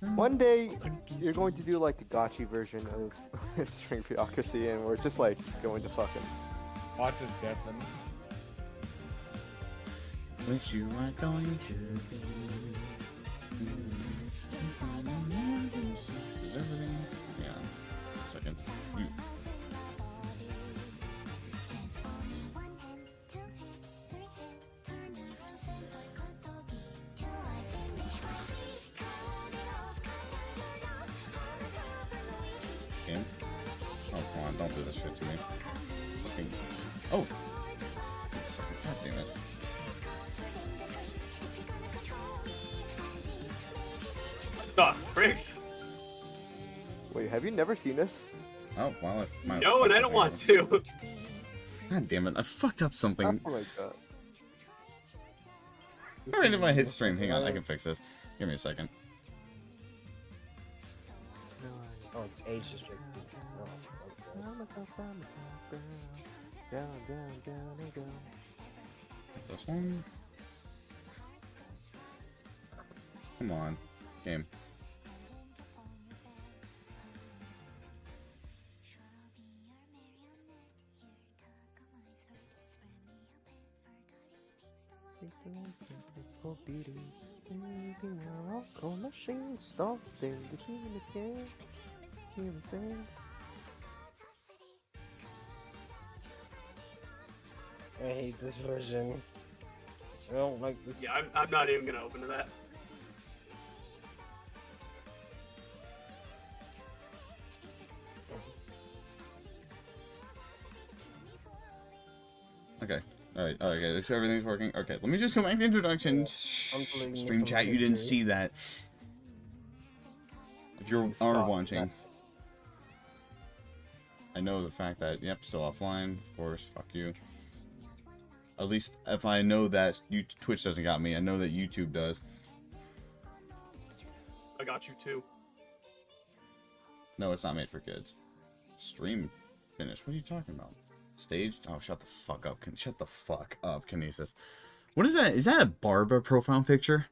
One day you're going to do like the gotchi version of String Bureaucracy, and we're just like going to fucking. Watch us deafen. Which you are going to be. Is everything? Yeah. Second. Game? Oh, come on, don't do this shit to me. Fucking. Oh! God damn it. The frick? Wait, have you never seen this? Oh, well, No, and I don't want to. God damn it, I fucked up something. Oh my god. Alright, if I hit stream, hang on, I can fix this. Give me a second. Oh, it's age restricted. Down, and go. This one. Come on, game. I hate this version. I don't like this. Yeah, I'm not even gonna open to that. Okay. Alright, okay, so everything's working. Okay, let me just go back to introduction. Stream chat, you didn't see that. If you are watching. I know the fact that, yep, still offline, of course, fuck you. At least, if I know that Twitch doesn't got me, I know that YouTube does. I got you too. No, it's not made for kids. Stream finished. What are you talking about? Staged? Oh, shut the fuck up. Shut the fuck up, Kinesis. What is that? Is that a Barbara profile picture?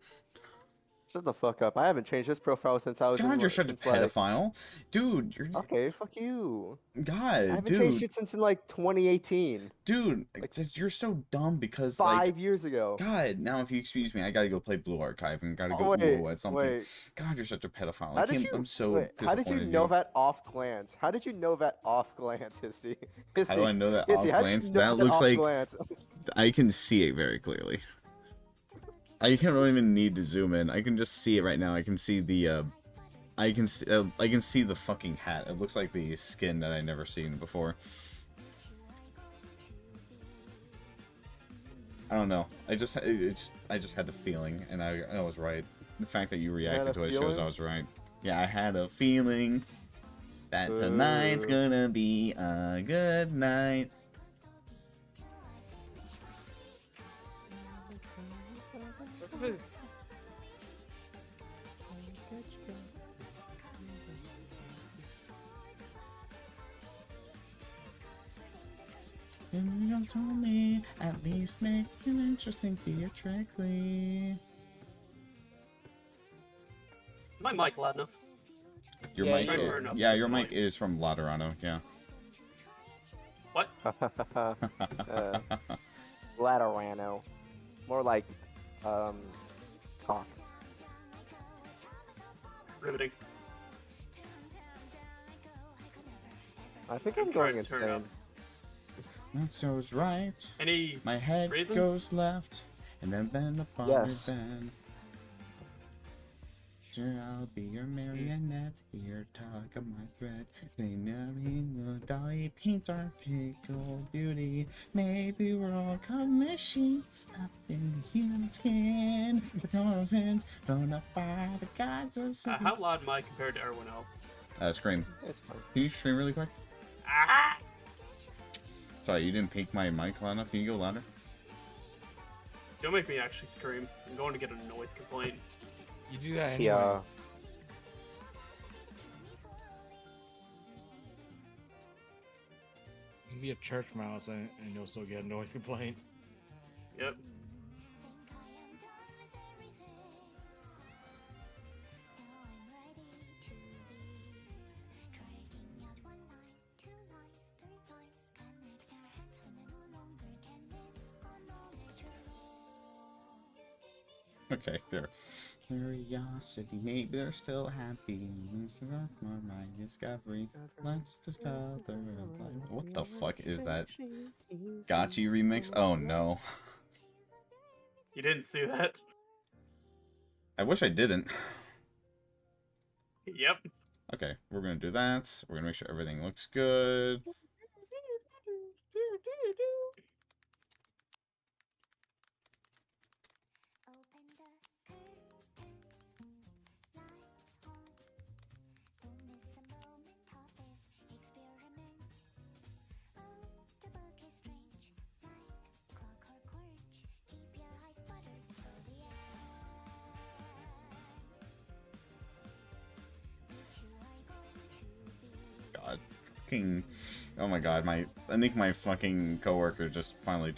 Shut the fuck up. I haven't changed this profile since I was God, in, you're such a pedophile. Like... Dude, you're... Okay, fuck you. God, I haven't changed it since in, like, 2018. Dude, like, you're so dumb because, 5 years ago. God, now if you excuse me, I gotta go play Blue Archive and gotta go Blue at something. Wait. God, you're such a pedophile. I'm so how did you know that off glance? How did you know that off glance, Hissy? How do I know that off glance? That looks like... I can see it very clearly. I don't even need to zoom in. I can just see it right now. I can see the, I can see the fucking hat. It looks like the skin that I never seen before. I don't know. I just had the feeling, and I was right. The fact that you reacted to it shows I was right. Yeah, I had a feeling that tonight's gonna be a good night. You told me, at least make it interesting theatrically. My mic loud enough? Your mic, your mic is from Laterano, yeah. What? Laterano. More like, talk. Riveting. I think I'm going insane. That so's right. My head reason? goes left, and then bend upon your bend. Sure, I'll be your marionette. Here, talk of my thread. The dolly paints our pickled beauty. Maybe we're all called machines stuffed in human skin. The total sins thrown up by the gods of how loud am I compared to everyone else? Scream. It's fine. Can you scream really quick? Ah! Sorry, you didn't peak my mic loud enough. Can you go louder? Don't make me actually scream. I'm going to get a noise complaint. You do that anyway. Yeah. You can be a church mouse and you'll still get a noise complaint. Yep. Okay, there. Curiosity, maybe they're still happy. My discovery. Let's discover. What the fuck is that? Gotchi remix? Oh no. You didn't see that? I wish I didn't. Yep. Okay, we're gonna do that. We're gonna make sure everything looks good. God, fucking, oh my god, I think my fucking coworker just finally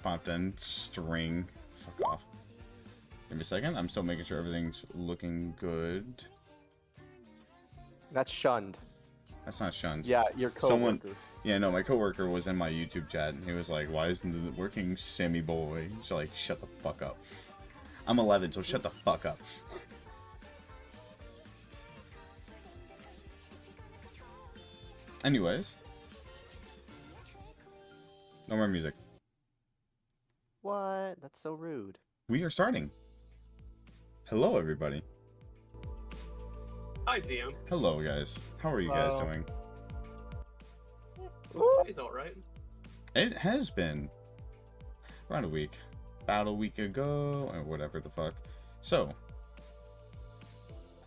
popped in. String, fuck off. Give me a second. I'm still making sure everything's looking good. That's shunned. That's not shunned. Yeah, your coworker. Someone, yeah, no, my coworker was in my YouTube chat and he was like, "Why isn't it working, Sammy boy?" He's like, "Shut the fuck up." I'm 11, so shut the fuck up. Anyways, no more music. What? That's so rude. We are starting. Hello, everybody. Hi, DM. Hello, guys. How are you guys doing? He's alright. It has been around a week. About a week ago, or whatever the fuck. So,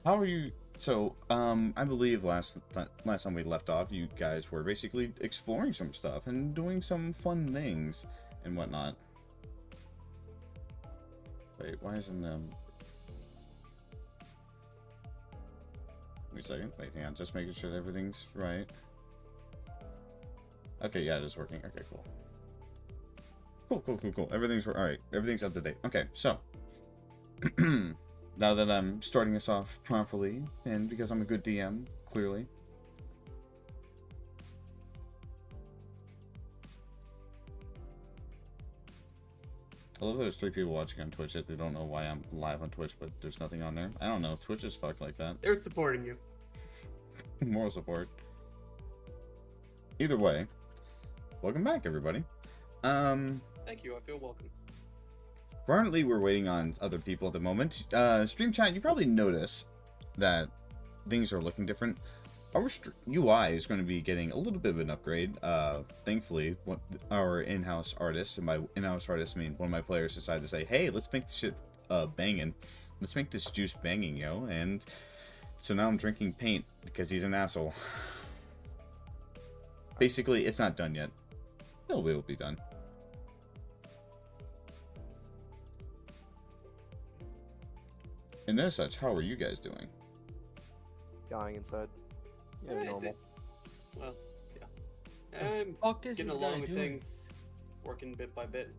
how are you? So, I believe last time we left off, you guys were basically exploring some stuff and doing some fun things and whatnot. Wait, why isn't Wait a second. Wait, hang on. Just making sure that everything's right. Okay, yeah, it is working. Okay, cool. Cool. Everything's alright. Everything's up to date. Okay, so now that I'm starting us off properly, and because I'm a good DM, clearly. I love there's 3 people watching on Twitch that they don't know why I'm live on Twitch, but there's nothing on there. I don't know. Twitch is fucked like that. They're supporting you. Moral support. Either way, welcome back, everybody. Thank you, I feel welcome. Currently, we're waiting on other people at the moment. Stream chat, you probably notice that things are looking different. Our UI is going to be getting a little bit of an upgrade. Thankfully, our in-house artist, and by in-house artist, I mean one of my players decided to say, "Hey, let's make this shit banging. Let's make this juice banging, yo." And so now I'm drinking paint because he's an asshole. Basically, it's not done yet. It will be done. And as such, how are you guys doing? Dying inside. Yeah, Eh, normal. Well, yeah. I'm Fuck is getting this along guy with doing? things, working bit by bit.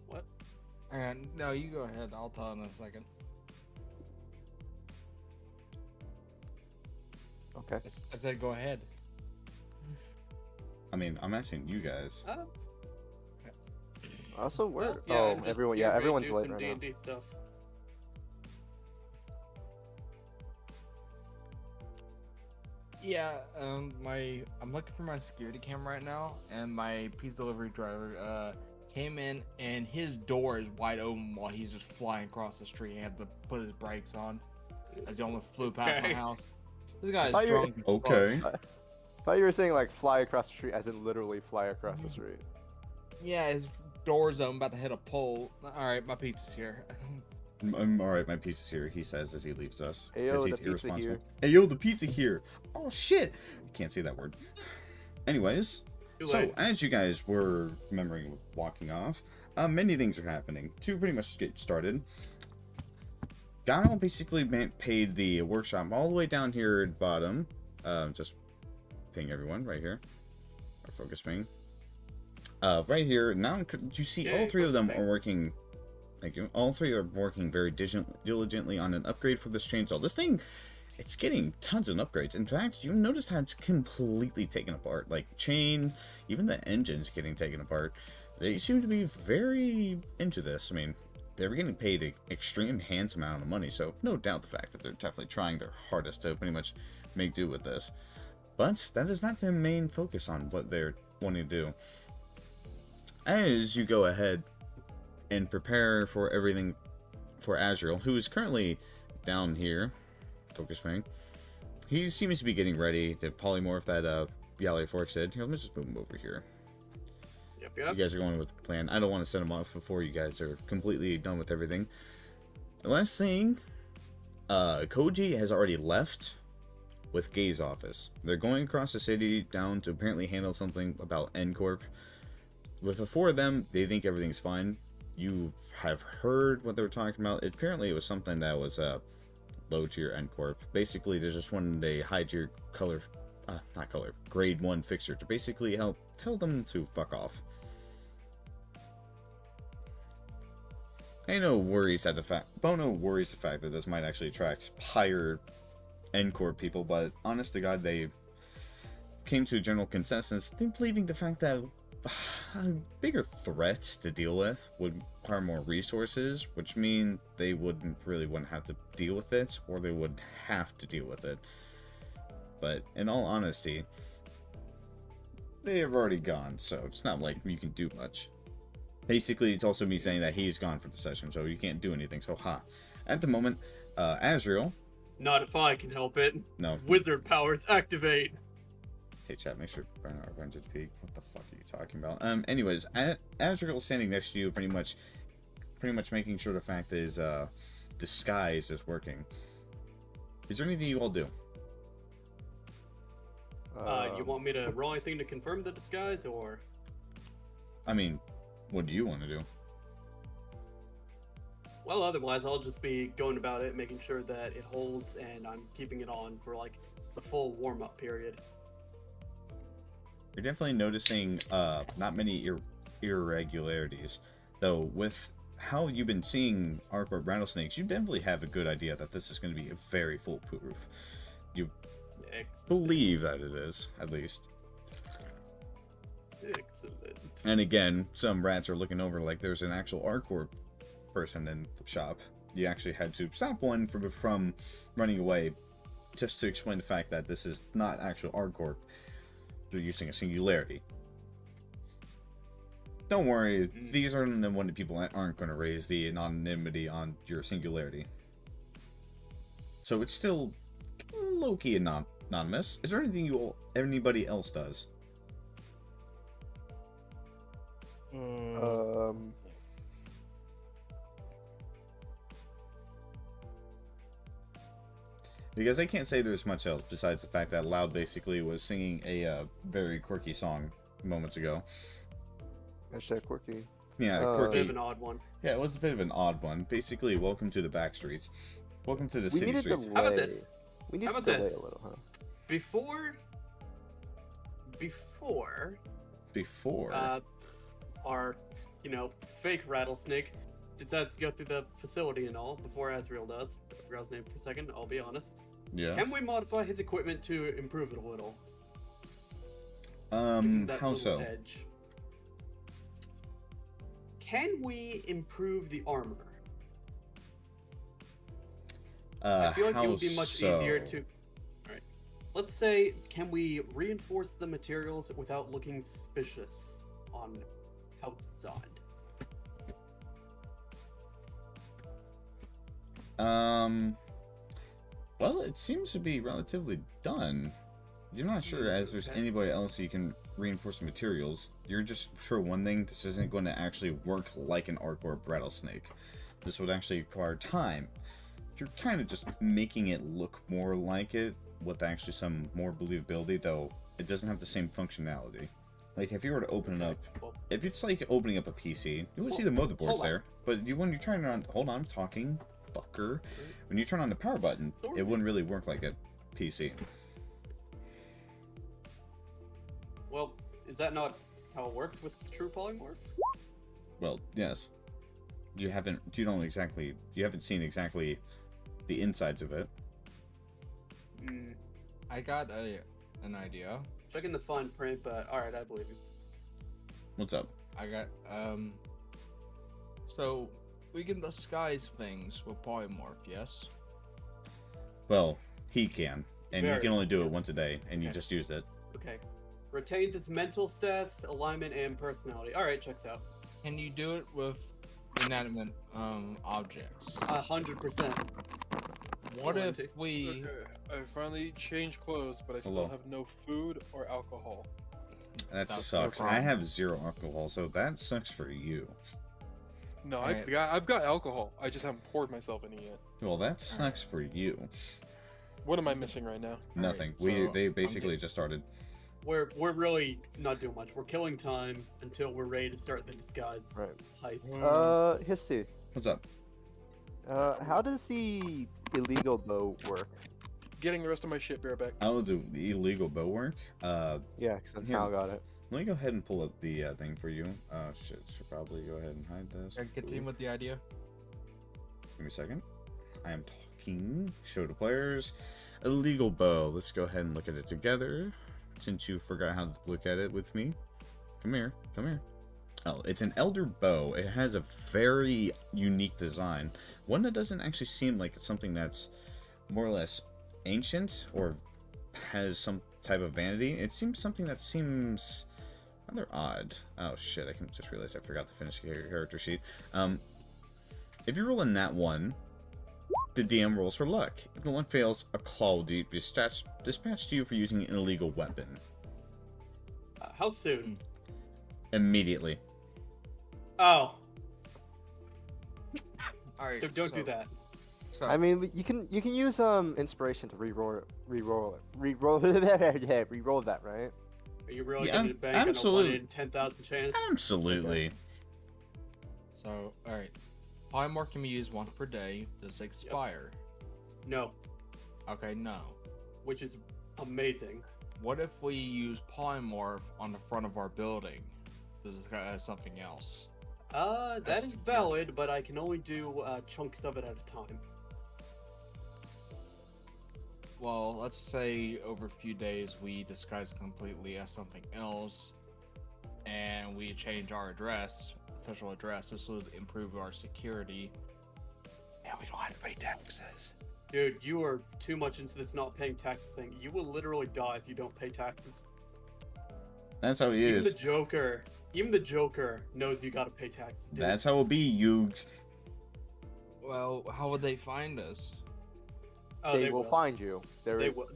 What? And no, you go ahead. I'll tell in a second. Okay. I said go ahead. I mean, I'm asking you guys. Also, we're Well, yeah, I'm just everyone. here Yeah, to everyone's do late some right now. D&D stuff. Yeah, I'm looking for my security cam right now, and my pizza delivery driver came in, and his door is wide open while he's just flying across the street. He had to put his brakes on as he almost flew past my Okay. house. This guy's thought you were- drunk. as fuck. Okay. I thought you were saying like fly across the street, as in literally fly across the street. Yeah, his door's open, about to hit a pole. All right, my pizza's here. I'm alright, my pizza's here, he says as he leaves us. Ayo, Because the he's pizza irresponsible. here. Hey, yo, the pizza here! Oh, shit! Can't say that word. Anyways, Too so late. as you guys were remembering walking off, many things are happening. To pretty much get started, Guile basically paid the workshop all the way down here at the bottom. Just ping everyone right here. Or focus ping. Right here, now you see all 3 of them are working. Thank you. All 3 are working very diligently on an upgrade for this chainsaw. This thing, it's getting tons of upgrades. In fact, you notice how it's completely taken apart. Like chain, even the engine's getting taken apart. They seem to be very into this. I mean, they were getting paid an extreme handsome amount of money, so no doubt the fact that they're definitely trying their hardest to pretty much make do with this. But that is not their main focus on what they're wanting to do. As you go ahead and prepare for everything for Azrael, who is currently down here, focus ring, he seems to be getting ready to polymorph that Yale Fork said. Here, let me just move him over here. Yep. You guys are going with the plan. I don't want to set him off before you guys are completely done with everything. The last thing, Koji has already left with Gay's office. They're going across the city down to apparently handle something about Corp. With the four of them, they think everything's fine. You have heard what they were talking about. Apparently, it was something that was low tier Corp. Basically, they just wanted a high tier grade 1 fixer to basically help tell them to fuck off. Bono worries the fact that this might actually attract higher Corp people, but honest to God, they came to a general consensus, they believing the fact that a bigger threat to deal with would require more resources, which mean they wouldn't have to deal with it, or they would have to deal with it. But in all honesty, they have already gone, so it's not like you can do much. Basically, it's also me saying that he's gone for the session, so you can't do anything, so At the moment, Azrael... Not if I can help it. No. Wizard powers activate. Hey chat, make sure to burn our Vengeance Peak. What the fuck are you talking about? Anyways, Azrael standing next to you, pretty much making sure the fact that his disguise is working. Is there anything you all do? You want me to roll anything to confirm the disguise, or? I mean, what do you want to do? Well, otherwise I'll just be going about it, making sure that it holds, and I'm keeping it on for like the full warm-up period. You're definitely noticing not many irregularities, though. With how you've been seeing Corp rattlesnakes, you definitely have a good idea that this is going to be a very foolproof. You believe that it is, at least. Excellent. And again, some rats are looking over like there's an actual Corp person in the shop. You actually had to stop one from running away, just to explain the fact that this is not actual Corp. They're using a singularity. Don't worry, these are the one people that aren't going to raise the anonymity on your singularity. So it's still low-key anonymous. Is there anything anybody else does? Because I can't say there's much else besides the fact that Loud basically was singing a very quirky song moments ago. Hashtag quirky. Yeah, A quirky. bit of an odd one. Yeah, it was a bit of an odd one. Basically, welcome to the back streets. Welcome to the city streets. How about this? We need How to about delay this? a little, huh? Before our, fake rattlesnake decides to go through the facility and all, before Azrael does. I forgot his name for a second, I'll be honest. Yeah. Can we modify his equipment to improve it a little? Give him that how little so? Edge. Can we improve the armor? I feel like it would be much easier to... Alright. Let's say, can we reinforce the materials without looking suspicious on how it's designed? Well, it seems to be relatively done. You're not sure as there's anybody else you can reinforce the materials. You're just sure one thing, this isn't going to actually work like an Corp rattlesnake. This would actually require time. You're kind of just making it look more like it with actually some more believability, though it doesn't have the same functionality. Like if you were to open it up, if it's like opening up a PC, you would see the motherboards there, but when you're trying on, hold on, I'm talking, fucker. When you turn on the power button, it wouldn't really work like a PC. Well, is that not how it works with true polymorph? Well, yes. You haven't seen exactly the insides of it. I got an idea. Checking the fine print, but alright, I believe you. What's up? I got so we can disguise things with polymorph, yes? Well, he can, and you Very. can only do it once a day, and you Okay. just used it. Okay. Retains its mental stats, alignment, and personality. Alright, checks out. Can you do it with inanimate objects? 100%. What Go if into- we? Okay, I finally changed clothes, but I still Hello. have no food or alcohol. That That's no sucks. I problem. have 0 alcohol, so that sucks for you. No, Alright. I've got alcohol. I just haven't poured myself any yet. Well, that sucks for you. What am I missing right now? Nothing. so They I'm basically good. just started. We're really not doing much. We're killing time until we're ready to start the disguise Right. heist. Histy, What's up? how does the illegal bow work? Getting the rest of my shit bareback. I'll do illegal bow work. Yeah, since Here. Hal got it. Let me go ahead and pull up the thing for you. Shit, should probably go ahead and hide this. Can I continue with the idea? Give me a second. I am talking. Show to players. Illegal bow. Let's go ahead and look at it together. Since you forgot how to look at it with me. Come here. Come here. Oh, it's an elder bow. It has a very unique design. One that doesn't actually seem like it's something that's more or less ancient or has some type of vanity. It seems something that seems rather odd. Oh shit, I can just realize I forgot to finish the character sheet. If you roll a nat 1, the DM rolls for luck. If the luck fails, a claw will be dispatched to you for using an illegal weapon. How soon? Immediately. Oh, All right. so don't do that. So, I mean, you can use inspiration to re-roll that, right? Are you really Yeah, going to bank on a 1 absolute- in 10,000 chance? Absolutely. So, all right. Polymorph can be used once per day. Does it expire? No, Okay, no. which is amazing. What if we use polymorph on the front of our building? Does it as something else? That That's is good. valid, but I can only do chunks of it at a time. Well, let's say over a few days we disguise completely as something else, and we change our address, official address. This would improve our security, and we don't have to pay taxes. Dude, you are too much into this not paying taxes thing. You will literally die if you don't pay taxes. That's how he Even is. the Joker knows you gotta pay taxes. Dude. That's how it'll be, Yugs. Well, how would they find us? Oh, they will find you. They will.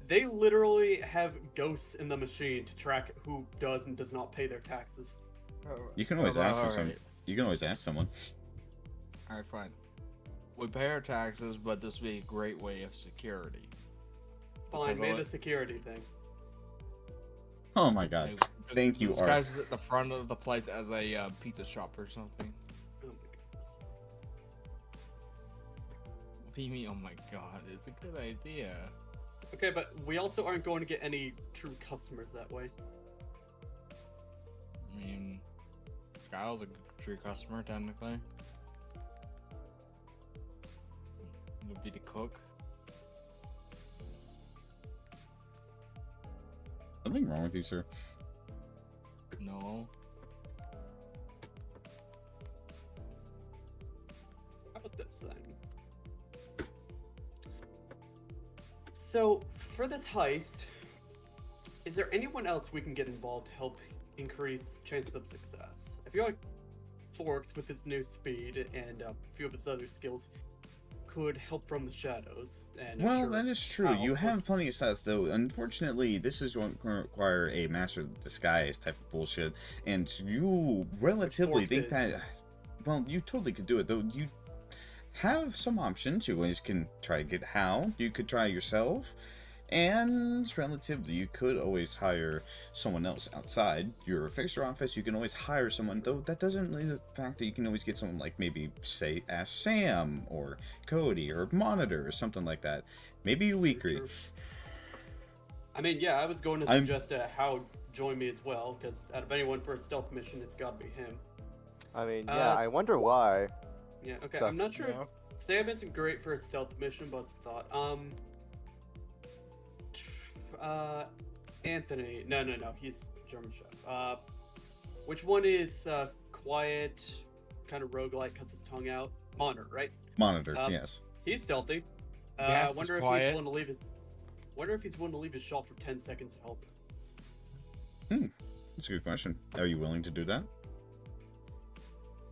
They literally have ghosts in the machine to track who does and does not pay their taxes. You can always ask Alright. someone. You can always ask someone. All right, fine. We pay our taxes, but this would be a great way of security. Fine, Because made all the it- security thing. Oh my god. Thank you, Art. Disguises at the front of the place as a pizza shop or something. Oh my goodness. What do you mean? Oh my god, it's a good idea. Okay, but we also aren't going to get any true customers that way. I mean, Kyle's a true customer technically. Would be the cook. Something wrong with you, sir? No. How about this then? So, for this heist, is there anyone else we can get involved to help increase chances of success? I feel like Forks, with his new speed and a few of his other skills, could help from the shadows. And I'm Well, sure that is true. Hal You would- have plenty of stuff, though. Unfortunately, this is going to require a master disguise type of bullshit, and you relatively Forks think is. that. Well, you totally could do it, though. You have some options. You always can try to get Hal. You could try yourself, and relatively, you could always hire someone else outside your fixer office. You can always hire someone, though. That doesn't leave the fact that you can always get someone like maybe say ask Sam or Cody or Monitor or something like that. Maybe Weekry. True. I mean, yeah, I was going to I'm- suggest Hal join me as well, because out of anyone for a stealth mission, it's got to be him. I mean, yeah, Uh, I wonder why. Yeah, okay, Sus. I'm not sure. Yeah. Sam isn't great for a stealth mission, but it's a thought. Anthony. No, he's German chef. Which one is quiet, kind of roguelike, cuts his tongue out. Monitor, right? Monitor, Um, yes. He's stealthy. Gas is Wonder if quiet. he's willing to leave his. Wonder if he's willing to leave his shop for 10 seconds to help. That's a good question. Are you willing to do that?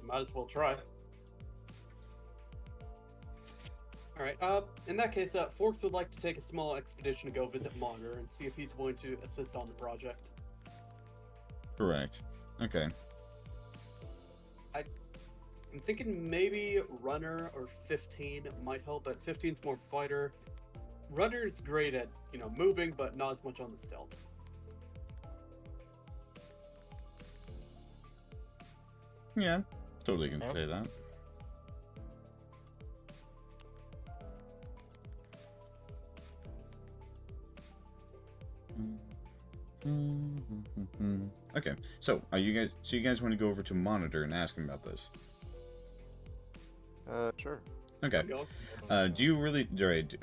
Might as well try. Alright, in that case, Forks would like to take a small expedition to go visit Monitor and see if he's willing to assist on the project. Correct. Okay. I'm thinking maybe Runner or 15 might help, but 15's more fighter. Runner's great at, moving, but not as much on the stealth. Yeah, totally can Yeah. say that. Okay, so you guys want to go over to Monitor and ask him about this? Sure. Okay. Go. Do you really? Alright.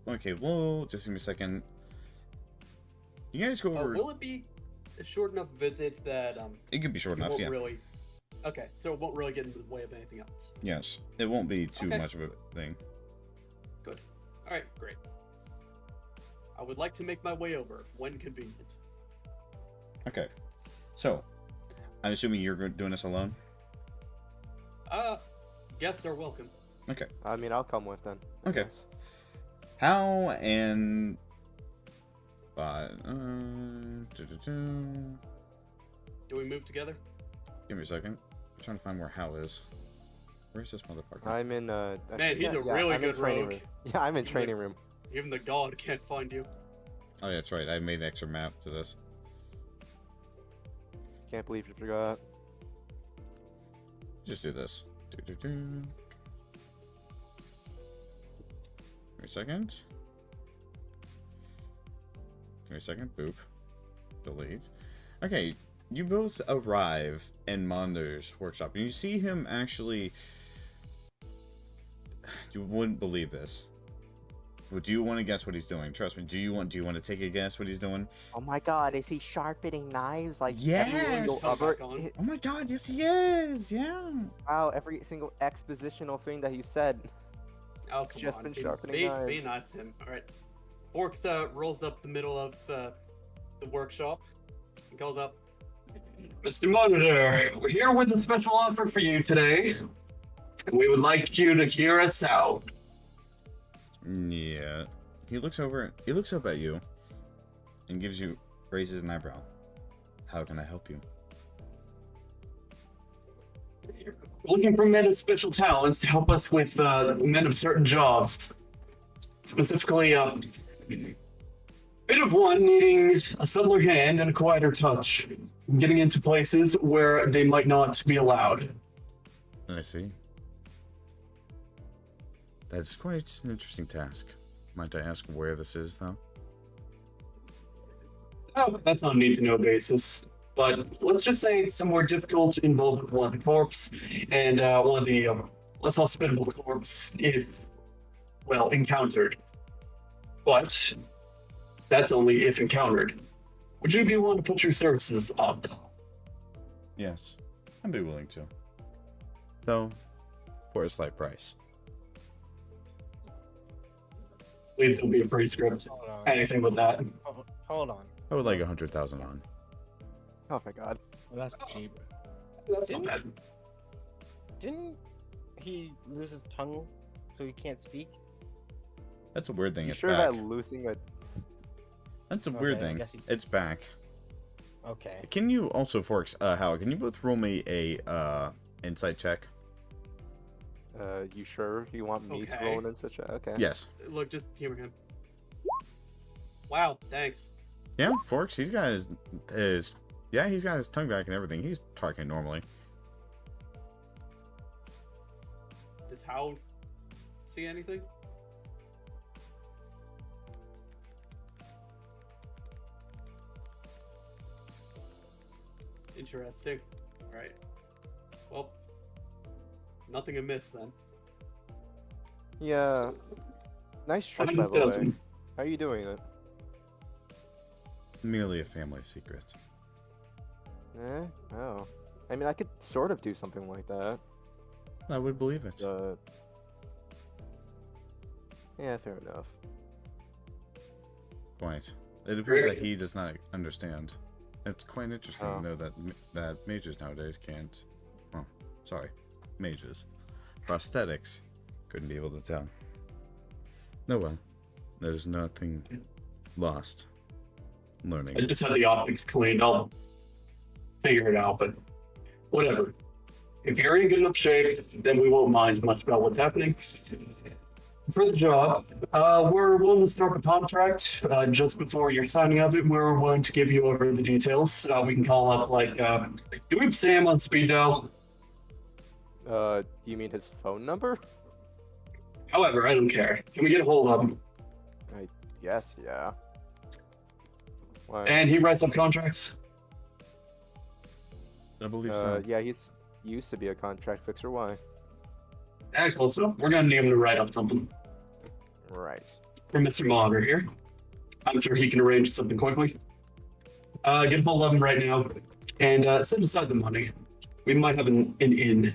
Okay. Well, just give me a second. You guys go over. Will it be a short enough visit that It could be short it enough. won't Yeah. really? Okay, so it won't really get in the way of anything else. Yes. It won't be too Okay. much of a thing. Good. All right, great. I would like to make my way over when convenient. Okay. So, I'm assuming you're doing this alone. Guests are welcome. Okay. I mean, I'll come with then. I Okay. guess. How and. Do we move together? Give me a second. I'm trying to find where Hal is. Where's this motherfucker? I'm in. Man, actually, he's a really I'm in good training rogue. room. Yeah, I'm in He's training like- room. Even the god can't find you. Oh yeah, that's right. I made an extra map to this. Can't believe you forgot. Just do this. Give me a second. Give me a second. Boop. Delete. Okay, you both arrive in Monder's workshop, and you see him actually. You wouldn't believe this. But do you want to guess what he's doing? Trust me. Do you want to take a guess what he's doing? Oh my God, is he sharpening knives like Yes! every single Come other? back on. Oh my God! Yes, he is. Yeah. Wow, every single expositional thing that he said. Oh, come Just on. been Be- sharpening be knives. nice to him. All right. Forks rolls up the middle of the workshop and calls up, Mr. Monitor, we're here with a special offer for you today. We would like you to hear us out. Yeah. He looks up at you and raises an eyebrow. How can I help you? Looking for men of special talents to help us with men of certain jobs. Specifically, bit of one needing a subtler hand and a quieter touch. Getting into places where they might not be allowed. I see. That's quite an interesting task. Might I ask where this is, though? Oh, that's on a need-to-know basis. But let's just say it's somewhere difficult involved with one of the corps, and one of the less hospitable corps, if, well, encountered. But that's only if encountered. Would you be willing to put your services up? Yes, I'd be willing to. Though, for a slight price. Please don't be a prescript. Hold on. Anything but that. Hold on. I would like 100,000 on. Oh my God. Well, that's cheap. That's not bad. Didn't he lose his tongue so he can't speak? That's a weird thing. You It's sure back. that losing a That's a weird Okay, I thing. guess he- It's back. Okay. Can you also, Forks, Howard, can you both roll me a insight check? you sure you want me to Okay. roll in such a? Okay. Yes. Look, just humor him. Wow, thanks. Yeah, Forks, he's got he's got his tongue back and everything. He's talking normally. Does Hal see anything? Interesting. Alright. Well, nothing amiss then. Yeah. Nice trick, by the way. 100,000. How are you doing it? Merely a family secret. Oh. I mean, I could sort of do something like that. I would believe it. Yeah, fair enough. Quite. It appears that he does not understand. It's quite interesting Oh. to know that mages nowadays can't. Well, sorry, mages. Prosthetics couldn't be able to tell. No, well, there's nothing lost. I Learning. just had the optics cleaned. I'll figure it out, but whatever. If you're in good enough shape, then we won't mind much about what's happening. For the job, we're willing to start the contract just before you're signing of it. We're willing to give you over the details. We can call up, like, do we have Sam on speed dial? Do you mean his phone number? However, I don't care. Can we get a hold of him? Yes, yeah. Why? And he writes up contracts? I believe so. Yeah, he's used to be a contract fixer. Why? Excellent. So we're going to need him to write up something Right. for Mr. Monitor here. I'm sure he can arrange something quickly. Get a hold of him right now and set aside the money. We might have an in.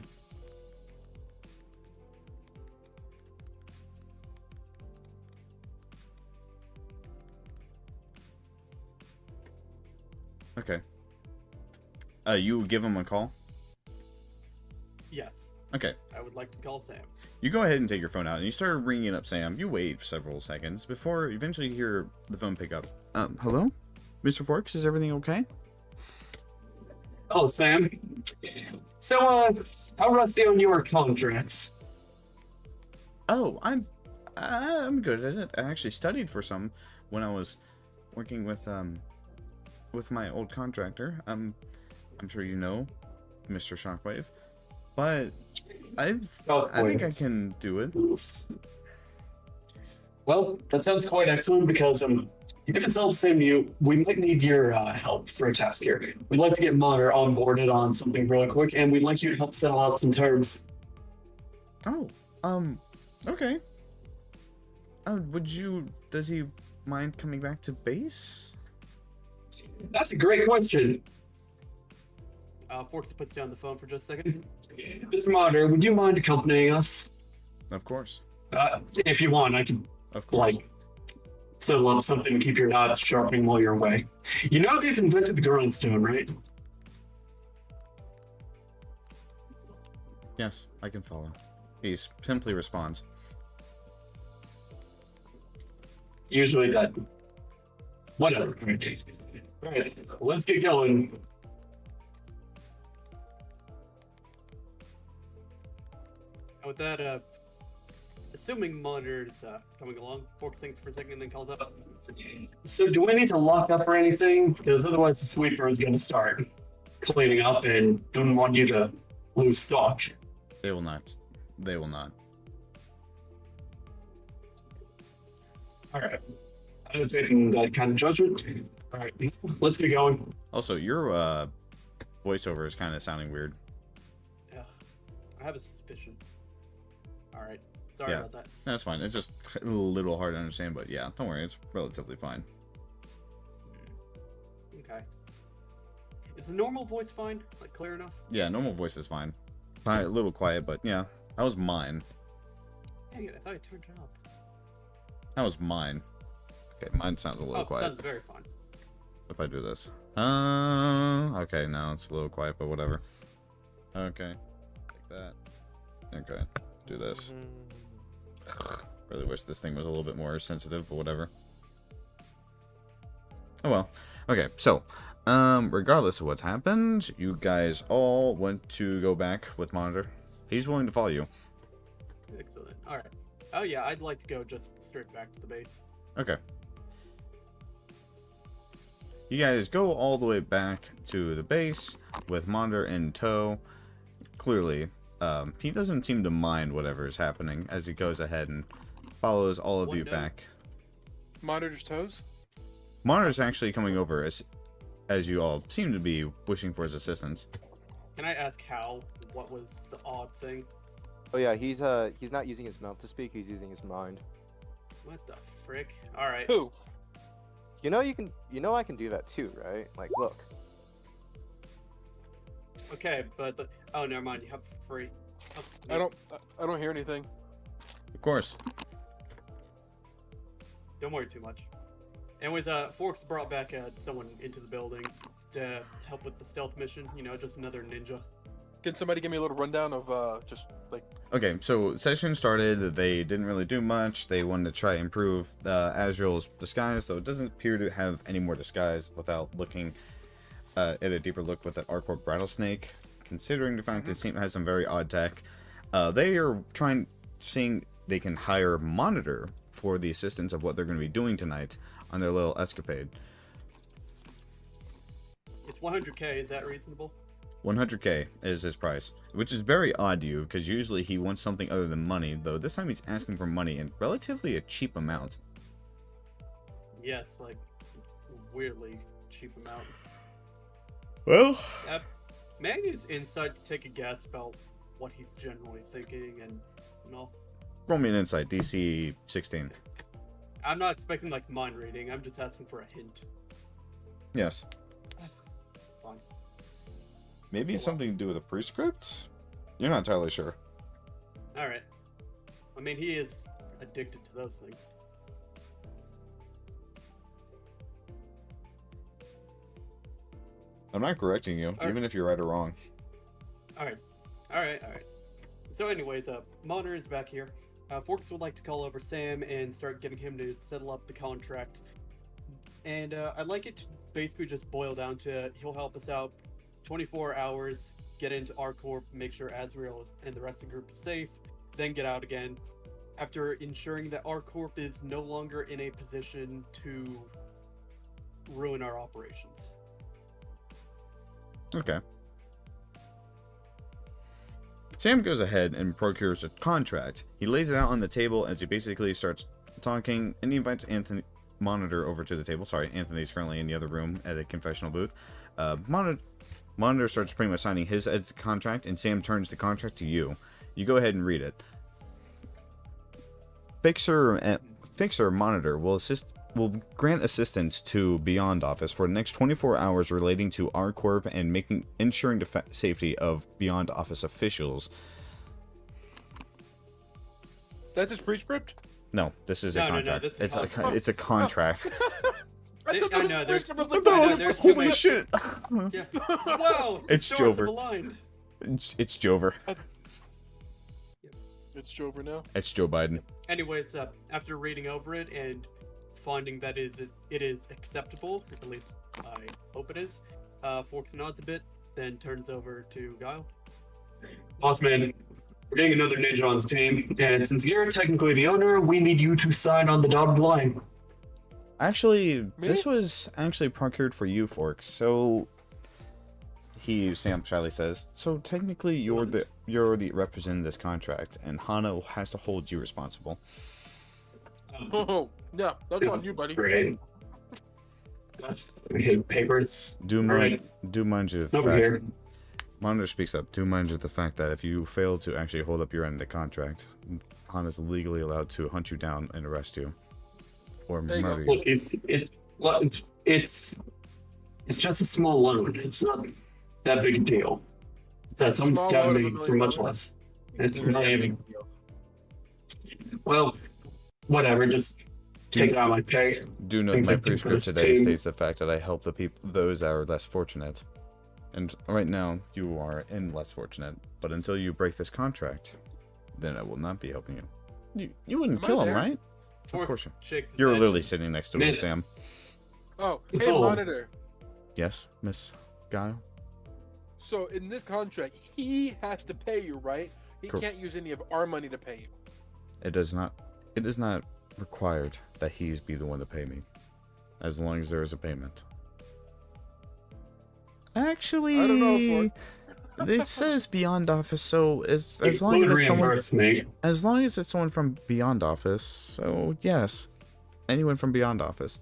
Okay. You give him a call? Yes, Okay. I would like to call Sam. You go ahead and take your phone out, and you start ringing up Sam. You wait several seconds before eventually you hear the phone pick up. Hello? Mr. Forks, is everything okay? Oh, Sam. So, how rusty on your contracts? Oh, I'm good at it. I actually studied for some when I was working with my old contractor. I'm sure you know, Mr. Shockwave. But I think I can do it. Oof. Well, that sounds quite excellent because if it's all the same to you, we might need your help for a task here. We'd like to get Monitor onboarded on something really quick, and we'd like you to help settle out some terms. Oh, okay. Does he mind coming back to base? That's a great question. Forks puts down the phone for just a second. Mr. Monitor, would you mind accompanying us? Of course. If you want, I can, Of course. like, settle up something to keep your knives sharpening while you're away. You know they've invented the grindstone, right? Yes, I can follow. He simply responds. Usually that. Whatever. Alright, let's get going. And with that, assuming Monitor's coming along, Forks thinks for a second and then calls up. So do we need to lock up or anything? Because otherwise the sweeper is going to start cleaning up and don't want you to lose stock. They will not. They will not. Alright. I have faith in that kind of judgment. Alright, let's get going. Also, your voiceover is kind of sounding weird. Yeah, I have a suspicion. Alright, sorry Yeah. about that. That's fine. It's just a little hard to understand, but yeah, don't worry. It's relatively fine. Okay. Is the normal voice fine? Like, clear enough? Yeah, normal voice is fine. A little quiet, but yeah, that was mine. Dang it, I thought I turned it up. That was mine. Okay, mine sounds a little Oh, quiet. sounds very fine. If I do this. Okay, now it's a little quiet, but whatever. Okay. Like that. Okay. Do this. Really wish this thing was a little bit more sensitive, but whatever. Oh well. Okay, so, regardless of what's happened, you guys all want to go back with Monitor. He's willing to follow you. Excellent. Alright. Oh yeah, I'd like to go just straight back to the base. Okay. You guys go all the way back to the base with Monitor in tow. Clearly, he doesn't seem to mind whatever is happening as he goes ahead and follows all of you back. Monitor's toes? Monitor's actually coming over as you all seem to be wishing for his assistance. Can I ask how? What was the odd thing? Oh yeah, he's not using his mouth to speak. He's using his mind. What the frick? Alright. Who? You know I can do that too, right? Like, look. Okay, but oh, never mind. You have it for free. I don't hear anything. Of course. Don't worry too much. Anyways, Forks brought back someone into the building to help with the stealth mission. You know, just another ninja. Can somebody give me a little rundown of just like? Okay, so session started. They didn't really do much. They wanted to try and improve Azrael's disguise, though it doesn't appear to have any more disguise without looking at a deeper look with that Corp rattlesnake. Considering the fact that it has some very odd tech, they are seeing they can hire Monitor for the assistance of what they're going to be doing tonight on their little escapade. It's 100K. Is that reasonable? 100K is his price, which is very odd to you, because usually he wants something other than money, though this time he's asking for money in relatively a cheap amount. Yes, like, weirdly cheap amount. Well, may I use insight to take a guess about what he's generally thinking and all? roll me an insight, DC 16. I'm not expecting, like, mind reading. I'm just asking for a hint. Yes. Fine. Maybe it's something to do with a prescript? You're not entirely sure. Alright. I mean, he is addicted to those things. I'm not correcting you, even if you're right or wrong. Alright. So anyways, Monitor is back here. Forks would like to call over Sam and start getting him to settle up the contract. And I'd like it to basically just boil down to he'll help us out 24 hours, get into our Corp, make sure Azrael and the rest of the group is safe, then get out again, after ensuring that our Corp is no longer in a position to ruin our operations. Okay. Sam goes ahead and procures a contract. He lays it out on the table as he basically starts talking, and he invites Monitor over to the table. Sorry, Anthony's currently in the other room at a confessional booth. Monitor starts pretty much signing his contract, and Sam turns the contract to you. You go ahead and read it. Fixer Monitor will grant assistance to Beyond Office for the next 24 hours relating to our Corp and ensuring the safety of Beyond Office officials. That's his prescript? No, this is a contract. this is It's a contract. I thought that was know, his there's- prescript. I was like, there's too Holy many- shit! Yeah. Wow! It's stars Jover. aligned. It's Jover. It's Jover now. It's Joe Biden. Anyways, after reading over it and finding that it is acceptable, at least I hope it is, Forks nods a bit, then turns over to Guile. Boss man, we're getting another ninja on the team, and since you're technically the owner, we need you to sign on the dotted line. Actually, this was actually procured for you, Forks. So Sam shyly says, so technically you're the representing this contract, and Hano has to hold you responsible. Oh, yeah, that's on you, buddy. Great. Papers. Do mind you the Over fact. here. Monitor speaks up. Do mind you the fact that if you fail to actually hold up your end of the contract, Hana's legally allowed to hunt you down and arrest you, or There you murder go. you. Look, it's just a small loan. It's not that big a deal. That's I'm Small loan of scouting $1 for much million? less. It's not even. Well, whatever. Just take it out of my pay. Do note Things my I do for prescript this today team. states the fact that I help those that are less fortunate. And right now, you are less fortunate. But until you break this contract, then I will not be helping you. You wouldn't Am I kill him, there? right? Forks course you- shakes his You're head. literally sitting next to me, Man. Sam. Oh, It's hey, all- Monitor. Yes, Miss Guile? So in this contract, he has to pay you, right? He Correct. can't use any of our money to pay you. It is not required that he's be the one to pay me, as long as there is a payment. Actually, I don't know, it says Beyond Office, so as It long would as it's someone, reimburse me. as long as it's someone from Beyond Office, so yes, anyone from Beyond Office.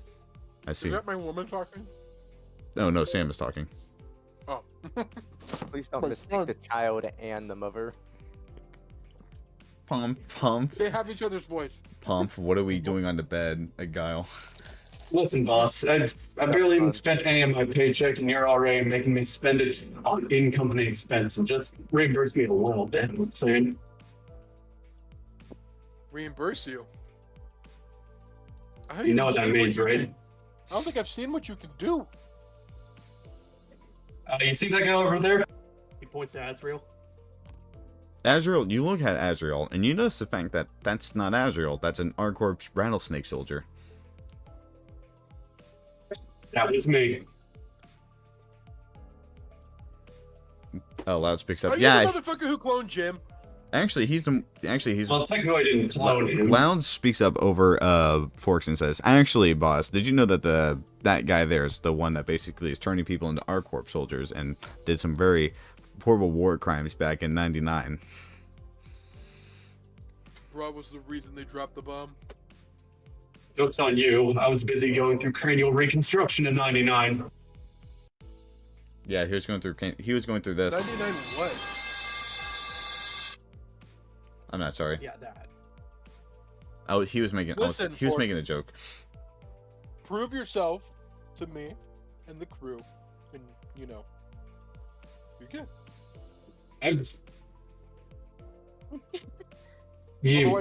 I see. Is that my woman talking? No, Sam is talking. Oh. Please don't mistake the child and the mother. Pump. They have each other's voice. What are we doing on the bed, Guile? Listen, boss, I've barely even spent any of my paycheck, and you're already making me spend it on in-company expense. And just reimburse me a little bit. I'm saying. Reimburse you. I You know what haven't that seen means, you right? can- I don't think I've seen what you can do. You see that guy over there? He points to Azrael. Azrael, you look at Azrael, and you notice the fact that that's not Azrael. That's an R-Corp's rattlesnake soldier. That was me. Oh, Loud speaks Are up. you Yeah, the motherfucker who cloned Jim? actually, he's Well, technically, I didn't clone him. Loud speaks up over Forks and says, "Actually, boss, did you know that that guy there is the one that basically is turning people into R-Corp soldiers and did some very horrible war crimes back in '99?" Bro was the reason they dropped the bomb. Joke's on you. I was busy going through cranial reconstruction in '99. Yeah, he was going through this. 99 what? I'm not sorry. Yeah, that. Oh, he was making. Listen, he was Fork. making a joke. Prove yourself to me and the crew, and you know, you're good. I was. You,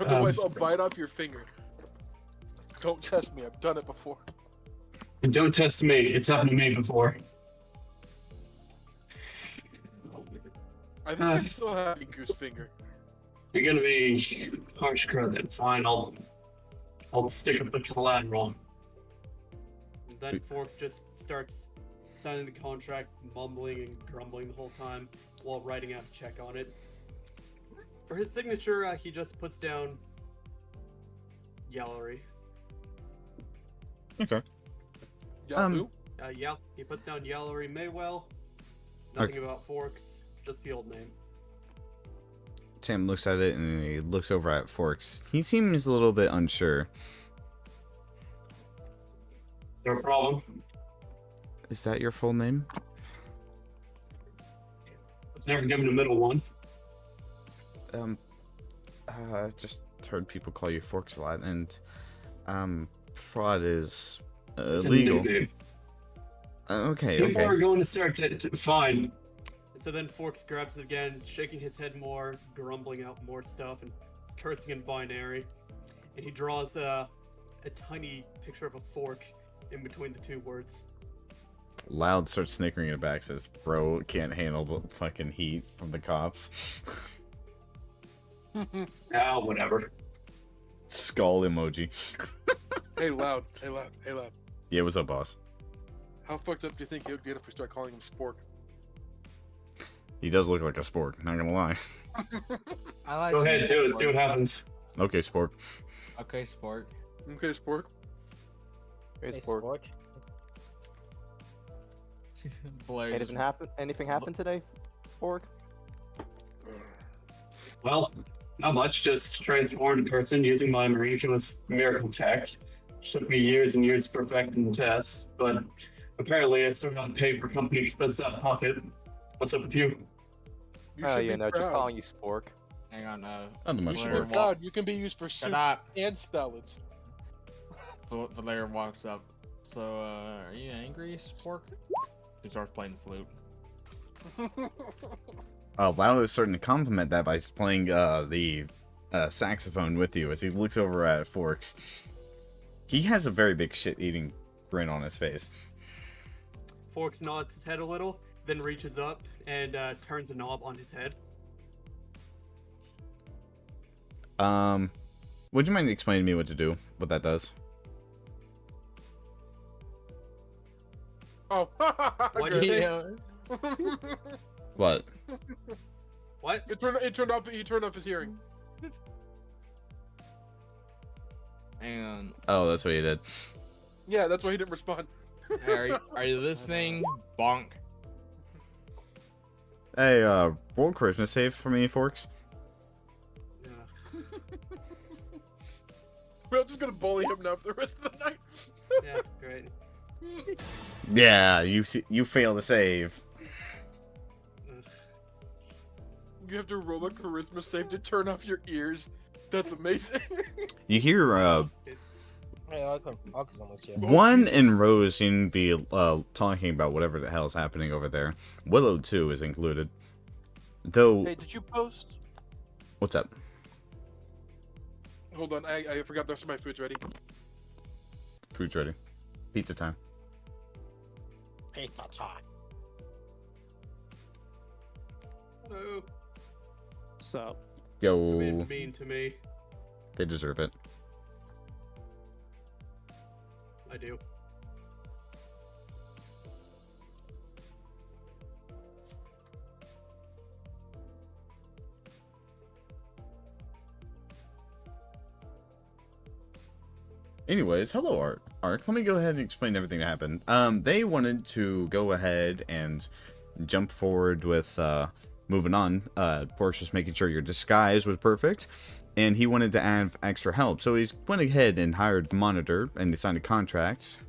Otherwise, I'll bite off your finger. Don't test me. I've done it before. don't test me. It's happened to me before. I think I still have a goose finger. You're gonna be harsh crowd, then fine. I'll stick up the collateral. And then Forks just starts signing the contract, mumbling and grumbling the whole time while writing out a check on it. For his signature, he just puts down Gallery. Okay. Yeah, who? Yeah, he puts down Gallery Maywell. Nothing about Forks, just the old name. Sam looks at it and he looks over at Forks. He seems a little bit unsure. Is there a problem? Is that your full name? It's never given a middle one. Just heard people call you Forks a lot, and fraud is It's a illegal. nickname. Okay, People are okay. going to start to fine. So then Forks grabs it again, shaking his head more, grumbling out more stuff, and cursing in binary. And he draws a tiny picture of a fork in between the two words. Loud starts snickering in the back, says, "Bro can't handle the fucking heat from the cops." Ah, whatever. Skull emoji. Hey, Loud. Hey, Loud. Hey, Loud. Yeah, what's up, boss? How fucked up do you think he would get if we start calling him Spork? He does look like a spork, not gonna lie. I like Go ahead, do it, see what happens. Okay, spork. Okay, Spork. Okay, Spork. Hey, Hey, Spork. Spork. Blair just- Anything happened today, Spork? Well, not much, just transformed a person using my miraculous miracle tech. Which took me years and years to perfect in the test, but apparently I still gotta pay for company expense out of pocket. What's up with you? You Oh, should yeah, be no, just proud. calling you Spork. Hang on, Not much Blair Dear spork. God, you can be used for Shut soups up. and salads. Valera walks up. So, are you angry, Spork? He starts playing the flute. Loud is starting to compliment that by playing the saxophone with you as he looks over at Forks. He has a very big shit-eating grin on his face. Forks nods his head a little, then reaches up and turns a knob on his head. Would you mind explaining to me what to do? What that does? Oh, What'd okay. you say? Yeah. What? What? He turned off his hearing. And Oh, that's what he did. Yeah, that's why he didn't respond. are you listening? Bonk. Hey, roll charisma save for me, Forks. Yeah, We're just gonna bully him now for the rest of the night. yeah, great. Yeah, you fail to save. You have to roll a charisma save to turn off your ears. That's amazing. You hear Hey, I'll come with you. One and Rose seem to be talking about whatever the hell's happening over there. Willow too is included. Though, Hey, did you post? what's up? Hold on, I forgot the rest of my food's ready. Food's ready. Pizza time. Pizza time. Hello. So, You're Yo, being mean to me. they deserve it. I do. Anyways, hello, Art. Let me go ahead and explain everything that happened. They wanted to go ahead and jump forward with moving on. Forks was making sure your disguise was perfect, and he wanted to add extra help. So he went ahead and hired the monitor, and they signed a contract.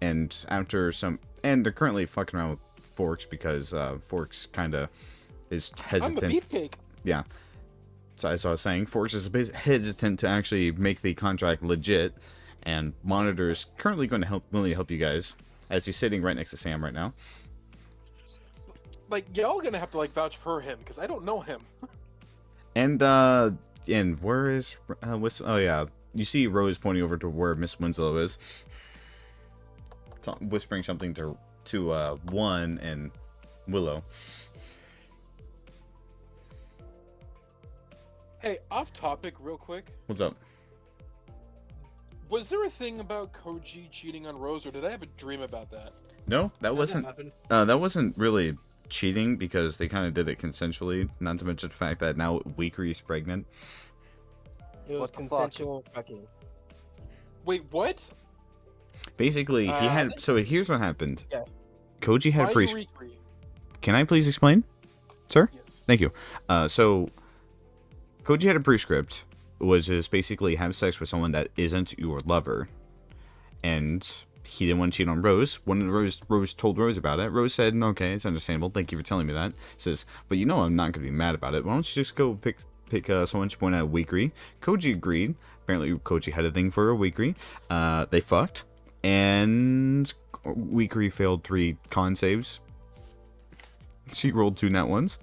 And after some, and they're currently fucking around with Forks because Forks kind of is hesitant. I'm a beefcake. Yeah. So as I was saying, Forks is a bit hesitant to actually make the contract legit, and Monitor is currently going to willing to help you guys, as he's sitting right next to Sam right now. Like, y'all gonna have to like vouch for him because I don't know him. And where is oh yeah, you see Rose pointing over to where Miss Winslow is, whispering something to One and Willow. Hey, off topic, real quick. What's up? Was there a thing about Koji cheating on Rose, or did I have a dream about that? No, that wasn't. happened. That wasn't really cheating because they kind of did it consensually. Not to mention the fact that now Weakery is pregnant. It was What the fuck? consensual fucking. Wait, what? Basically, he had. So here's what happened. Yeah. Koji had Why pre. Eureka? Can I please explain, sir? Yes. Thank you. So, Koji had a prescript, which is basically have sex with someone that isn't your lover, and he didn't want to cheat on Rose. When Rose told Rose about it, Rose said, "Okay, it's understandable. Thank you for telling me that." Says, "But you know I'm not gonna be mad about it. Why don't you just go pick someone to point out a Weakery?" Koji agreed. Apparently, Koji had a thing for a Weakery. They fucked, and Weakery failed 3 con saves. She rolled 2 nat ones.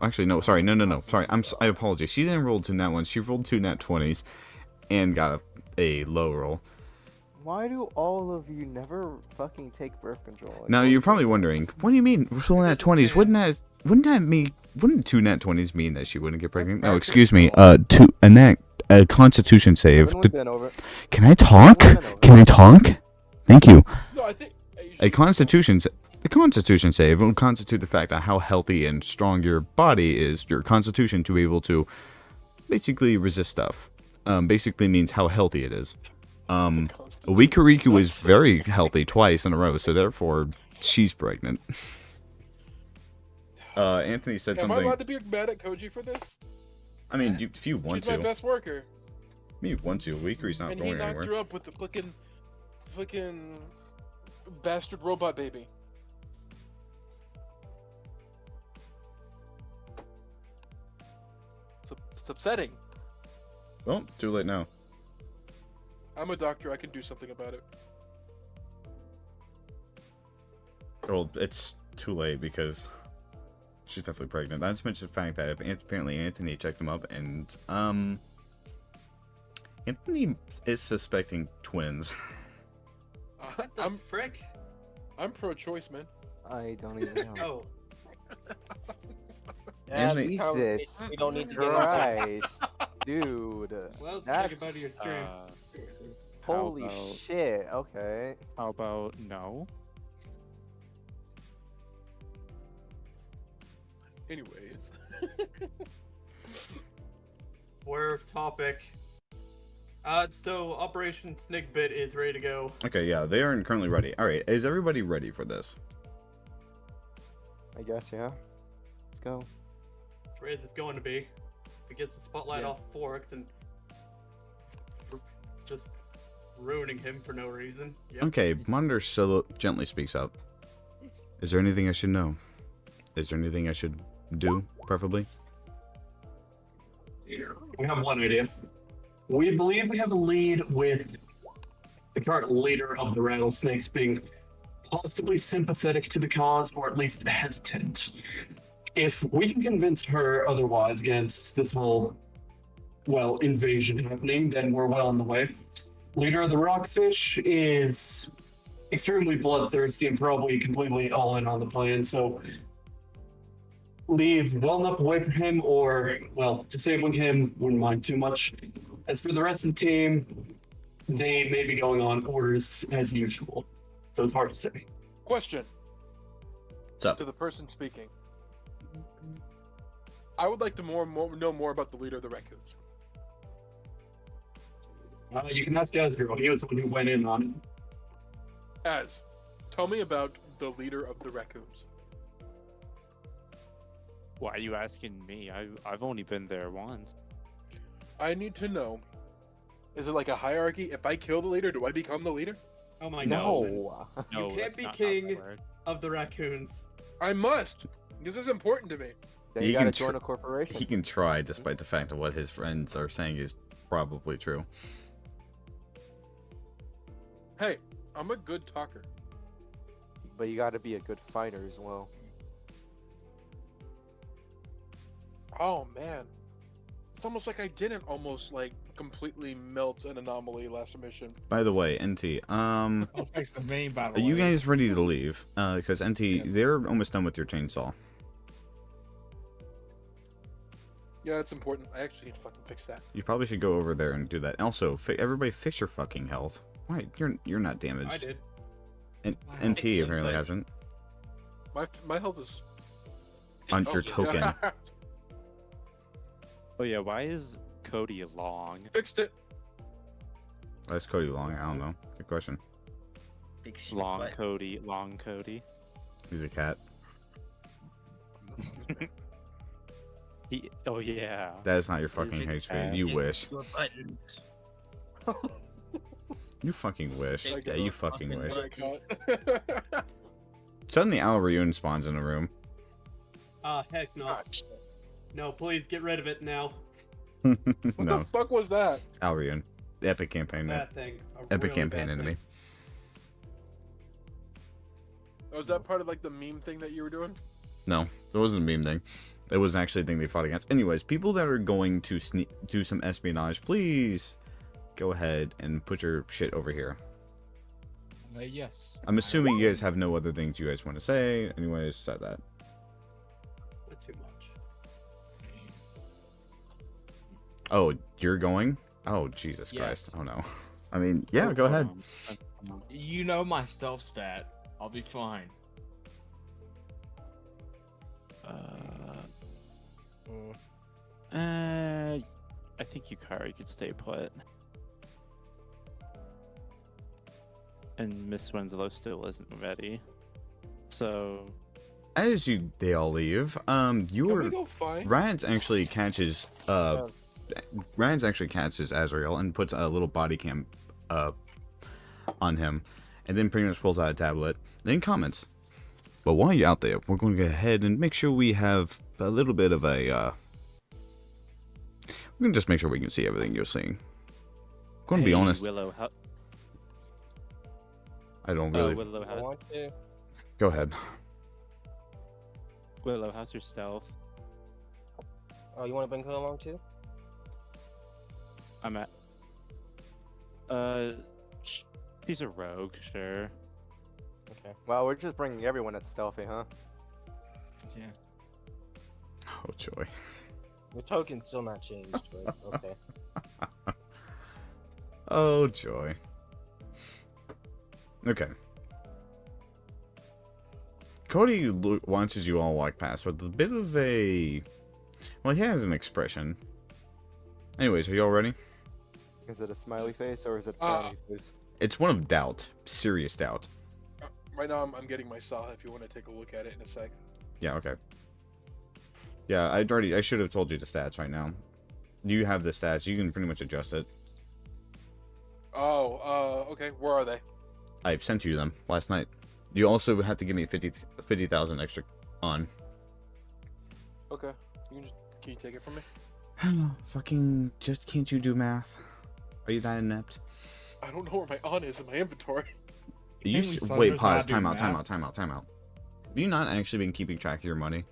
Actually, no, sorry, no. Sorry, I apologize. She didn't roll 2 nat ones. She rolled 2 nat 20s and got a low roll. Why do all of you never fucking take birth control? Like, Now you're probably wondering, what do you mean rolling nat 20s? Wouldn't 2 nat 20s mean that she wouldn't get pregnant? No, excuse me. A Constitution save. Haven't we been over it? Can I talk? Can I talk? Thank you. No, I think A Constitution save will constitute the fact that how healthy and strong your body is, your Constitution, to be able to basically resist stuff. Basically means how healthy it is. Weekariku was very healthy twice in a row, so therefore she's pregnant. Anthony said Am I something. allowed to be mad at Koji for this? I mean, if you want She's my to. best worker, I mean, you want to. Weekari's not and he going knocked anywhere. her up with the fucking bastard robot baby. It's upsetting. Well, too late now. I'm a doctor. I can do something about it. Well, it's too late because she's definitely pregnant. I just mentioned the fact that apparently Anthony checked him up, and Anthony is suspecting twins. What the frick? I'm pro-choice, man. I don't even know. Oh, Yeah, Anthony- these conversations Jesus we don't need to get into. Christ, dude. well, That's- think about your stream. how Holy about- shit. Okay. How about no? Anyways. We're topic. So Operation Snigbit is ready to go. Okay, yeah, they are currently ready. All right, is everybody ready for this? I guess, yeah. Let's go. As ready as it's going to be. If it gets the spotlight Yes. off Forks and just ruining him for no reason. Yep. Okay, Monitor gently speaks up. Is there anything I should know? Is there anything I should do, preferably? We have one idea. We believe we have a lead with the current leader of the rattlesnakes being possibly sympathetic to the cause, or at least hesitant. If we can convince her otherwise against this whole, well, invasion happening, then we're well on the way. Leader of the Rockfish is extremely bloodthirsty and probably completely all in on the plan, so leave well enough away from him, or, well, disabling him wouldn't mind too much. As for the rest of the team, they may be going on orders as usual, so it's hard to say. Question What's up? to the person speaking. I would like to know more about the leader of the raccoons. You can ask Azrael, he was the one who went in on it. Tell me about the leader of the raccoons. Why are you asking me? I've only been there once. I need to know. Is it like a hierarchy? If I kill the leader, do I become the leader? Oh my god. No. No, can't that's be not how king. that works. Of the raccoons. I must. This is important to me. Then He you gotta can join tr- a corporation. He can try, despite the fact that what his friends are saying is probably true. Hey, I'm a good talker. But you gotta be a good fighter as well. Oh man, it's almost like I didn't almost like completely melt an anomaly last mission. By the way, NT, Let's fix the main battle. are you guys ready to leave? Because NT, Yes. they're almost done with your chainsaw. Yeah, it's important. I actually need to fucking fix that. You probably should go over there and do that. Also, everybody fix your fucking health. Why? You're not damaged. I did. And Wow. NT It's apparently like- hasn't. My health is On Oh, your shit. token. Oh yeah, why is Cody long? Fixed it. That's Cody Long. I don't know. Good question. Fix your Long butt. Cody, long Cody. He's a cat. Oh yeah. That is not your fucking it HP. cat? You Fix wish. your buttons. You fucking wish. Fix Yeah, your you fucking fucking wish. butt. Suddenly, Al Ryun spawns in a room. Heck no. No, please get rid of it now. What No, the fuck was that? Al Ryun. The epic campaign. Bad thing. A Epic really campaign bad enemy. thing. Was that part of like the meme thing that you were doing? No, it wasn't a meme thing. It was actually a thing they fought against. Anyways, people that are going to do some espionage, please go ahead and put your shit over here. Yes. I'm assuming you guys have no other things you guys want to say. Anyways, said that. Not too much. Oh, you're going? Oh, Jesus Yes. Christ. Oh no. I mean, yeah, go ahead. You know my stealth stat. I'll be fine. I think Yukari could stay put. And Miss Winslow still isn't ready. So As they all leave, Can we your go find? Rads actually catches Azrael and puts a little body cam on him, and then pretty much pulls out a tablet, then comments. But while you're out there, we're going to go ahead and make sure we have a little bit of a we're going to just make sure we can see everything you're seeing. I'm going to be Hey, honest, Willow, how, I don't really. Willow, I want to. Go ahead. Willow, how's your stealth? Oh, you want to bring her along too? I'm at. She's a rogue, sure. Okay. Well, we're just bringing everyone at stealthy, huh? Yeah. Oh joy. The token's still not changed, but okay. Oh joy. Okay. Cody watches you all walk past with a bit of a. Well, he has an expression. Anyways, are you all ready? Is it a smiley face or is it a Uh, frowny face? It's one of doubt. Serious doubt. Right now, I'm getting my saw. If you want to take a look at it in a sec. Yeah, okay. Yeah, I should have told you the stats right now. You have the stats. You can pretty much adjust it. Oh, okay. Where are they? I sent you them last night. You also have to give me 50,000 extra on. Okay. Can you take it from me? Fucking, just can't you do math? Are you that inept? I don't know where my on is in my inventory. You Think we wait, Southerners pause, not do math? time out. Have you not actually been keeping track of your money?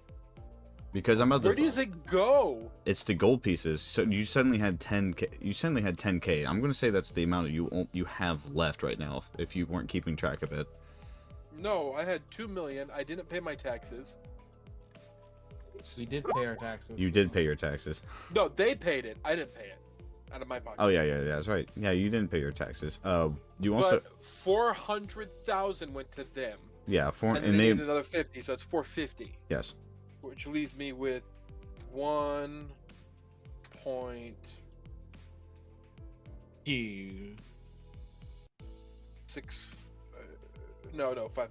Because I'm about Where to. does it go? It's the gold pieces. So you suddenly had 10k. You suddenly had 10k. I'm gonna say that's the amount you have left right now if you weren't keeping track of it. No, I had 2 million. I didn't pay my taxes. We did pay our taxes. You did pay your taxes. No, they paid it. I didn't pay it out of my pocket. Oh yeah, that's right. Yeah, you didn't pay your taxes. You also But 400,000 went to them, yeah and they needed another 50, so it's 450, yes. which leaves me with 1.6. You. No, 5.5.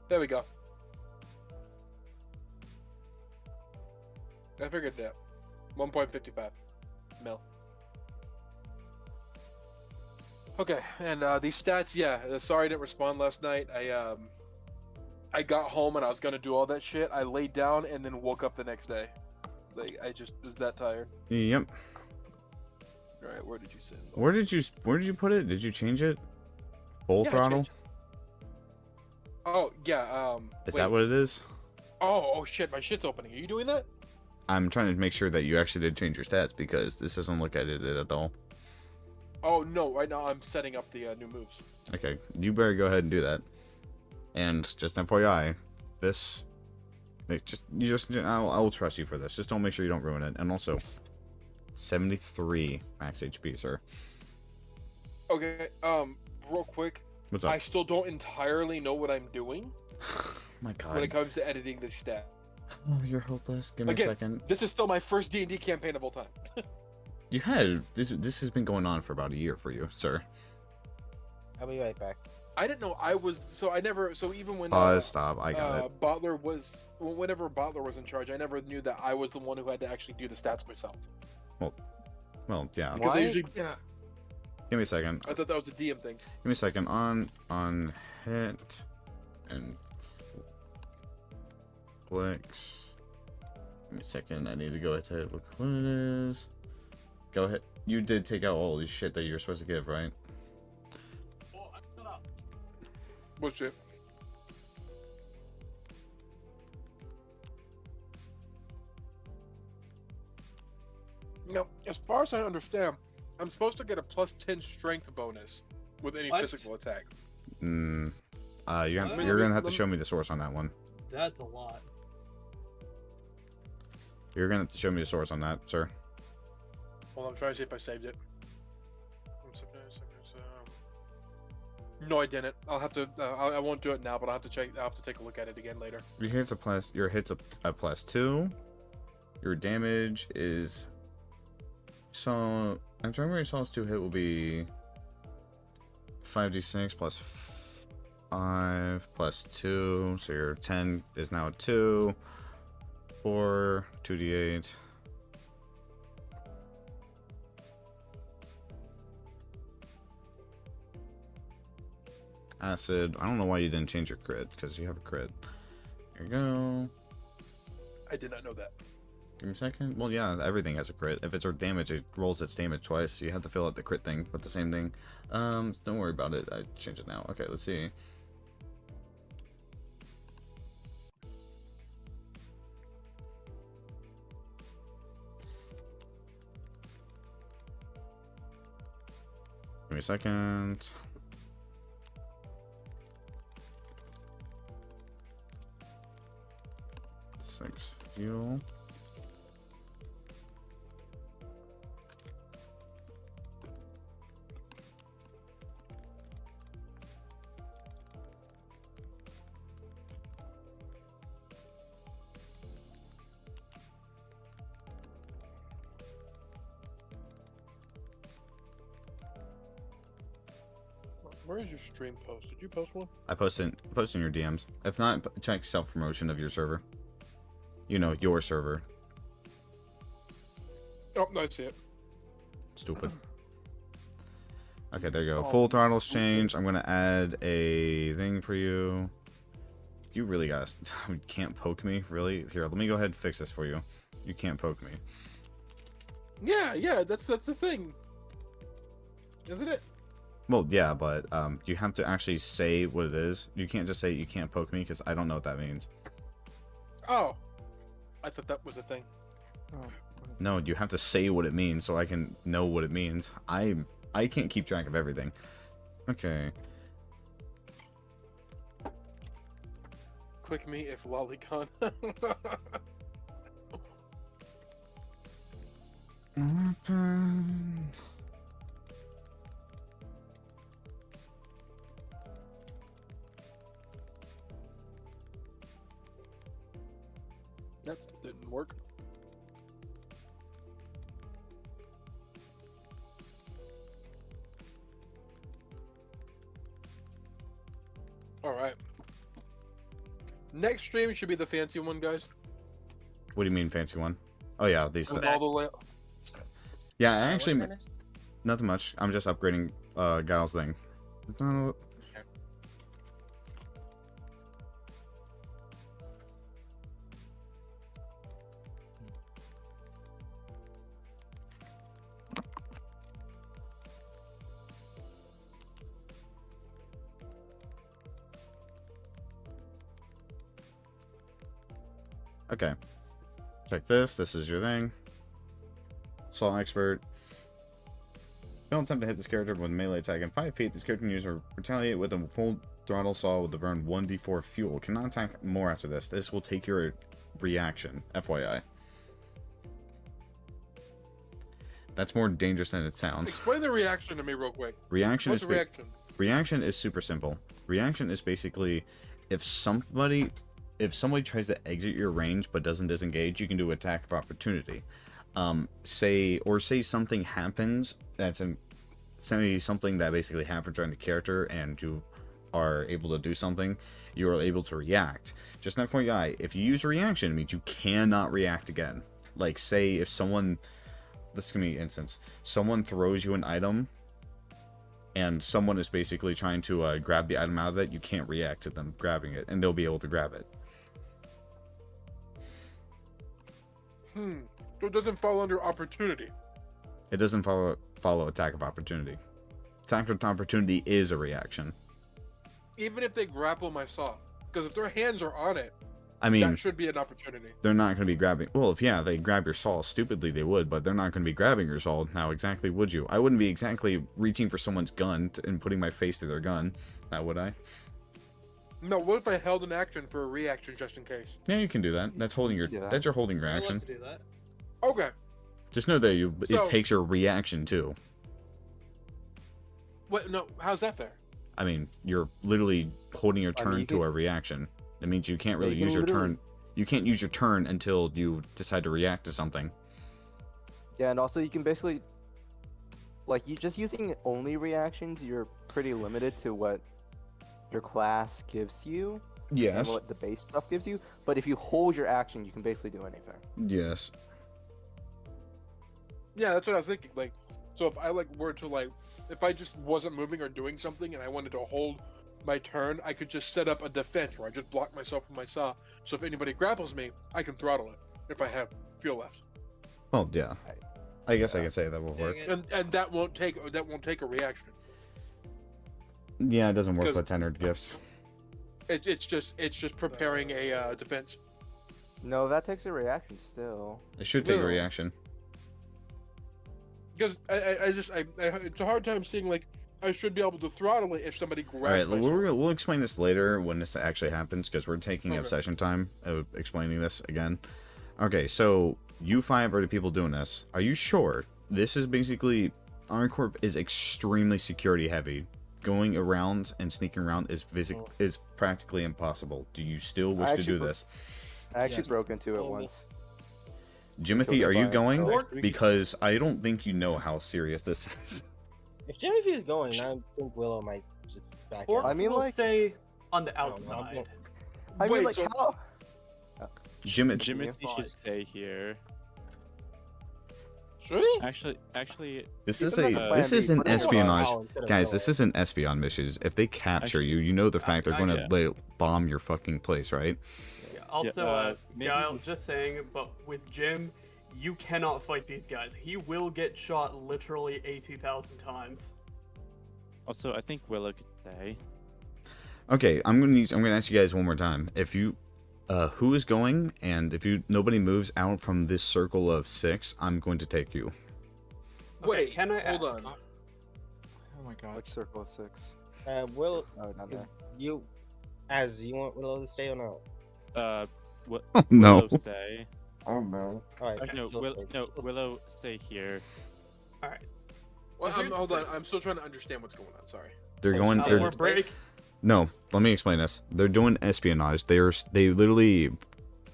There we go. I figured it out. 1.55 mil. Okay, and these stats, yeah. Sorry I didn't respond last night. I got home and I was gonna do all that shit. I laid down and then woke up the next day. Like I just was that tired. Yep. All right, where did you send? Where did you put it? Did you change it? Full Yeah, I throttle? changed it. Oh yeah. Is wait. that what it is? Oh shit! My shit's opening. Are you doing that? I'm trying to make sure that you actually did change your stats because this doesn't look at it at all. Oh no! Right now I'm setting up the new moves. Okay, you better go ahead and do that. And just FYI, this, I will trust you for this. Just don't make sure you don't ruin it. And also, 73 max HP, sir. Okay. Real quick. What's up? I still don't entirely know what I'm doing My when it God. comes to editing this stat. Oh, you're hopeless. Give me Again, a second. This is still my first D&D campaign of all time. You had this. This has been going on for about a year for you, sir. I'll be right back. I didn't know I was. So I never. So even when Stop. I got it. Butler was. Whenever Butler was in charge, I never knew that I was the one who had to actually do the stats myself. Well, yeah. Because I Why? usually. Yeah. Give me a second. I thought that was a DM thing. Give me a second. On hit and flicks. Give me a second. I need to go ahead and look what it is. Go ahead. You did take out all the shit that you're supposed to give, right? Bullshit. Now, as far as I understand, I'm supposed to get a +10 strength bonus with any What? physical attack. You're What? gonna have to show me the source on that one. That's a lot. You're gonna have to show me the source on that, sir. Well, I'm trying to see if I saved it. No, I didn't. I'll have to. I won't do it now, but I'll have to check. I'll have to take a look at it again later. Your hits a +2. Your damage is so. I'm trying to remember your Solus 2 hit will be 5d6 plus 5 plus 2. So your 10 is now 2. 4, 2d8. Acid. I don't know why you didn't change your crit, because you have a crit. Here you go. I did not know that. Give me a second. Well, yeah, everything has a crit. If it's our damage, it rolls its damage twice. So you have to fill out the crit thing, but the same thing. Don't worry about it. I changed it now. Okay, let's see. Give me a second. Six fuel. Where is your stream post? Did you post one? I post in your DMs. If not, check self promotion of your server. You know, your server. Oh, no, I see it. Stupid. Okay, there you go. Full throttle's changed. I'm gonna add a thing for you. You really guys can't poke me, really? Here, let me go ahead and fix this for you. You can't poke me. Yeah, that's the thing. Isn't it? Well, yeah, but you have to actually say what it is. You can't just say you can't poke me because I don't know what that means. Oh. I thought that was a thing. No, you have to say what it means so I can know what it means. I can't keep track of everything. Okay. Click me if lolicon. That didn't work. Alright. Next stream should be the fancy one, guys. What do you mean, fancy one? Oh yeah, these. With all the Yeah, I actually nothing much. I'm just upgrading Guile's thing. Okay. Check this. This is your thing. Assault expert. Don't attempt to hit this character with a melee attack in 5 feet. This character can use or retaliate with a full throttle saw with the burn 1d4 fuel. Cannot attack more after this. This will take your reaction. FYI. That's more dangerous than it sounds. Explain the reaction to me real quick. Reaction What's is the reaction? Reaction is super simple. Reaction is basically if somebody tries to exit your range but doesn't disengage, you can do attack of opportunity. Say something happens that's something that basically happens during the character and you are able to do something, you are able to react. Just an FYI, if you use a reaction, it means you cannot react again. Like, say if someone, this is gonna be an instance, someone throws you an item and someone is basically trying to grab the item out of it, you can't react to them grabbing it, and they'll be able to grab it. So it doesn't fall under opportunity. It doesn't follow attack of opportunity. Attack of opportunity is a reaction. Even if they grapple my saw, because if their hands are on it, I mean, that should be an opportunity. They're not going to be grabbing. Well, if they grab your saw, stupidly they would, but they're not going to be grabbing your saw. Now, exactly would you? I wouldn't be exactly reaching for someone's gun and putting my face through their gun. Now, would I? No. What if I held an action for a reaction just in case? Yeah, you can do that. That's holding your. That's your holding your I'd action. love to do that. Okay. Just know that it So- takes your reaction too. What? No. How's that fair? I mean, you're literally holding your I mean, turn you to can- a reaction. That means you can't really you can use your literally- turn. You can't use your turn until you decide to react to something. Yeah, and also you can basically, like, you just using only reactions, you're pretty limited to what your class gives you and Yes. what the base stuff gives you. But if you hold your action, you can basically do anything. Yes. Yeah, that's what I was thinking. Like, so if I were to if I just wasn't moving or doing something and I wanted to hold my turn, I could just set up a defense where I just block myself with my saw. So if anybody grapples me, I can throttle it if I have fuel left. Well, yeah. I guess I could say that will work. Dang it. And that won't take a reaction. Yeah, it doesn't work 'Cause- with tenured gifts. It's just preparing a defense. No, that takes a reaction still. It should take a Literally. reaction. Because it's a hard time seeing I should be able to throttle it if somebody grabs All right, my sword. we'll explain this later when this actually happens because we're taking up Okay. session time explaining this again. Okay, so you 5 are the people doing this. Are you sure? This is basically Iron Corp is extremely security heavy. Going around and sneaking around is practically impossible. Do you still wish to actually do bro- this? I actually Yes. broke into it Maybe. once. Jimothy, are you by going? itself. Because I don't think you know how serious this is. If Jimmy V is going, I think Willow might just back Forks out. I mean, will like- stay on the don't know, outside. I mean, Wait, like, so- how? Jimothy, Jimothy should Fine. stay here. Should he? Actually, this Even is as a plan this B, is an but I don't know espionage. how instead of Guys, Willow. this isn't espionage missions. If they capture you, you know the fact they're going to bomb your fucking place, right? Yeah, also, maybe- Guile, just saying, but with Jim, you cannot fight these guys. He will get shot literally 80,000 times. Also, I think Willow could stay. Okay, I'm gonna ask you guys one more time. If you, who is going, and if nobody moves out from this circle of 6, I'm going to take you. Okay, Wait, can I hold ask? on. Oh my god. Which circle of 6? Will Oh, not there. you want Willow to stay or no? Oh, no. Willow stay. Oh no. Alright. No, Willow stay here. All right. Well, So here's hold the on. thing. I'm still trying to understand what's going on. Sorry. They're going. Oh, They're, We're break. no, let me explain this. They're doing espionage. They literally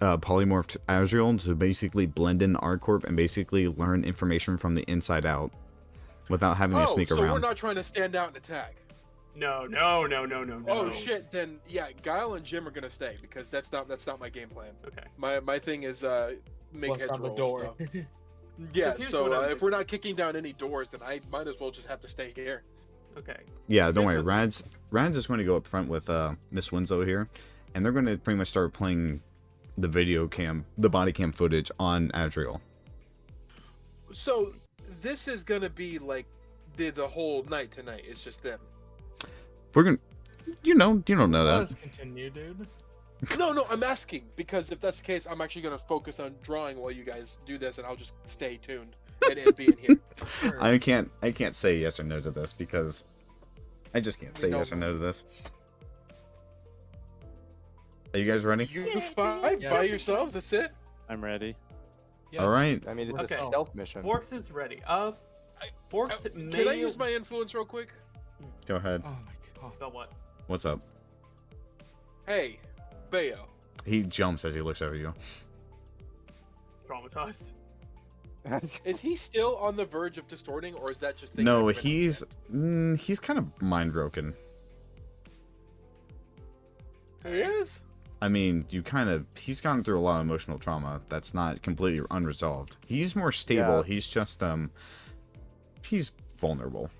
polymorphed Azrael to basically blend in our Corp and basically learn information from the inside out, without having to sneak so around. we're not trying to stand out and attack. No. Oh shit! Then yeah, Guile and Jim are gonna stay because that's not my game plan. Okay. My thing is make Bust heads down the roll door. stuff. Yeah. here's So what I'm if we're not kicking down any doors, then I might as well just have to stay here. Okay. Yeah, don't Here's worry. what- Rad's is going to go up front with Miss Winslow here, and they're going to pretty much start playing the body cam footage on Azrael. So this is gonna be like the whole night tonight. It's just them. We're gonna, you don't know that. Let's continue, dude. No, I'm asking because if that's the case, I'm actually gonna focus on drawing while you guys do this, and I'll just stay tuned and be in here. Sure. I can't say yes or no to this because I just can't say yes or no to this. Are you guys ready? You five Yeah. by yourselves. That's it. I'm ready. Yes. All right. I mean, it's Okay. a stealth mission. Forks is ready. Forks may. Can I use my influence real quick? Go ahead. Oh my god. So what? What's up? Hey, Bayo. He jumps as he looks over you. Traumatized. Is he still on the verge of distorting, or is that just No, I've been he's kind of mind broken. He is. I mean, he's gone through a lot of emotional trauma that's not completely unresolved. He's more stable. Yeah. He's just he's vulnerable.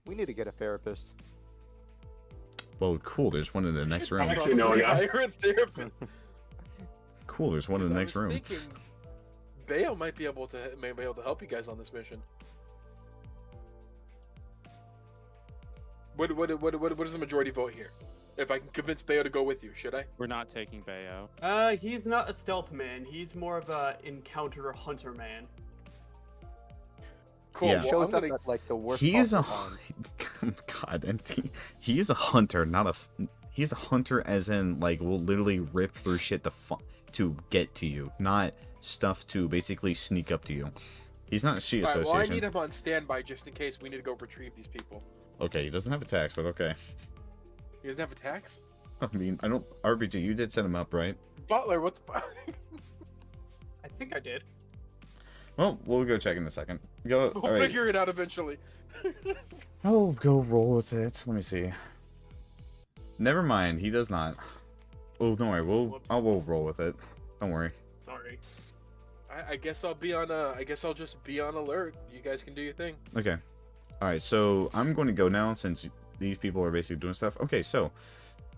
We need to get a therapist. Well, cool. There's one in the next room. Actually, no, yeah. Hire a therapist. Cool. There's one in the I next was room. thinking Bayo might be able to help you guys on this mission. What is the majority vote here? If I can convince Bayo to go with you, should I? We're not taking Bayo. He's not a stealth man. He's more of a encounter hunter man. Cool. Yeah. Well, Shows I'm up gonna... at like the worst. He is a possible time. God, and he is a hunter, not a. He's a hunter, as in like will literally rip through shit to get to you, not stuff to basically sneak up to you. He's not a she Alright, association. well, I need him on standby just in case we need to go retrieve these people. Okay, he doesn't have attacks, but okay. He doesn't have attacks? I mean, I don't. RPG, you did set him up, right? Butler, what the fuck? I think I did. Well, we'll go check in a second. Go. We'll all right. figure it out eventually. I'll go roll with it. Let me see. Never mind. He does not. Oh, don't worry. Whoops. We'll roll with it. Don't worry. Sorry. I guess I'll be on. I guess I'll just be on alert. You guys can do your thing. Okay. All right. So I'm going to go now since these people are basically doing stuff. Okay. So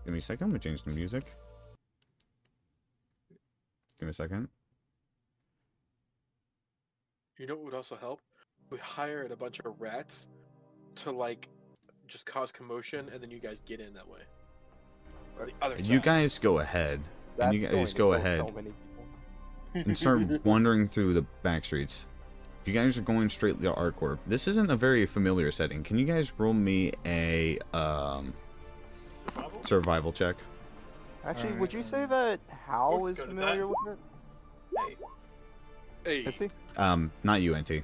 give me a second. I'm gonna change the music. Give me a second. You know what would also help? We hired a bunch of rats to like just cause commotion, and then you guys get in that way. Or the other You side. guys go ahead. That's And you going guys to go kill ahead. So many people. And start wandering through the back streets. You guys are going straight to Art Corp. This isn't a very familiar setting. Can you guys roll me a Survival? survival check? Actually, would you say that Hal Forks is go to familiar that. with it? Hey. Hey, Is he? Not you, NT.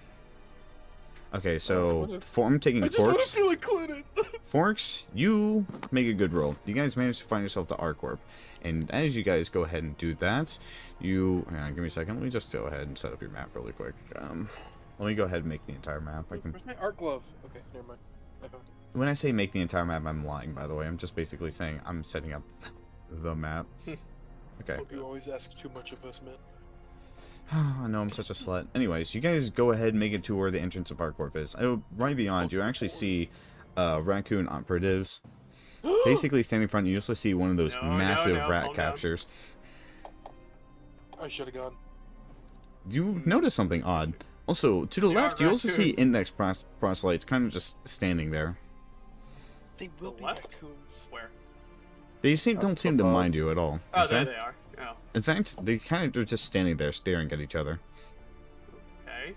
Okay, so wanna- I'm taking I just want to Forks. feel included. Forks, you make a good roll. You guys manage to find yourself to Art Corp. And as you guys go ahead and do that, hang on, give me a second. Let me just go ahead and set up your map really quick. Let me go ahead and make the entire map. Where's my art glove? Okay, never mind. I found it. When I say make the entire map, I'm lying, by the way. I'm just basically saying I'm setting up the map. Okay. Hope you always ask too much of us, man. I know I'm such a slut. Anyways, you guys go ahead and make it to where the entrance of Art Corp is. Right beyond, you actually see raccoon operatives. Basically, standing in front, you also see one of those No, massive no, rat calm down. captures. I should have gone. You notice something odd. Also, to the There are left, you also see raccoons. index proselytes kind of just standing there. They will be left? raccoons. Where? They don't seem to above. mind you at all. Oh, In there fact, they are. Oh, in fact, they kind of are just standing there staring at each other. okay.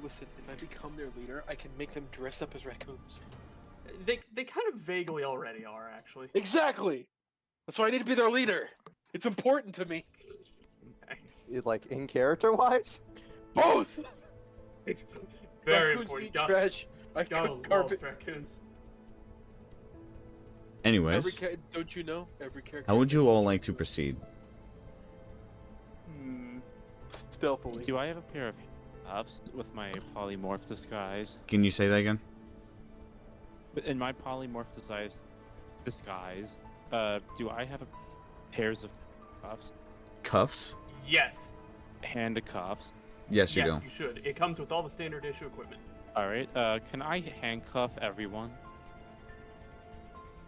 Listen, if I become their leader, I can make them dress up as raccoons. They kind of vaguely already are, actually. Exactly. That's why I need to be their leader. It's important to me. Like in character wise. Both. Very Raccoons important. eat trash. I Gotta cook carpet. love raccoons. Anyways, Don't you know? Every character. how would you all like to proceed? Stealthily. Do I have a pair of cuffs with my polymorph disguise? Can you say that again? But in my polymorph disguise, do I have pairs of cuffs? Cuffs? Yes. Handcuffs. Yes, you Yes, do. you should. It comes with all the standard issue equipment. Alright, can I handcuff everyone?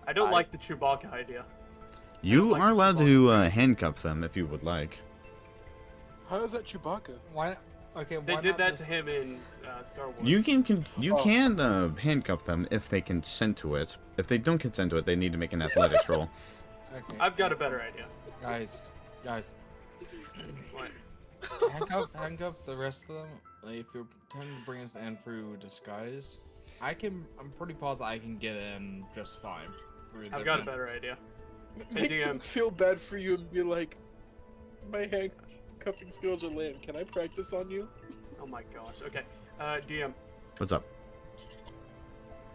I don't like the Chewbacca idea. You like are the allowed Chewbacca to thing. handcuff them if you would like. How is that Chewbacca? Why? Okay, They why did not that just- to him in Star Wars. You can Oh. handcuff them if they consent to it. If they don't consent to it, they need to make an athletics roll. Okay, I've got a better idea. guys. What? Handcuff the rest of them. Like, if you're intending to bring us in through disguise, I'm pretty positive I can get in just fine. I've got a better idea. Make Hey, them DM. feel bad for you and be like, my handcuffing skills are lame. Can I practice on you? Oh my gosh. Okay. DM. What's up?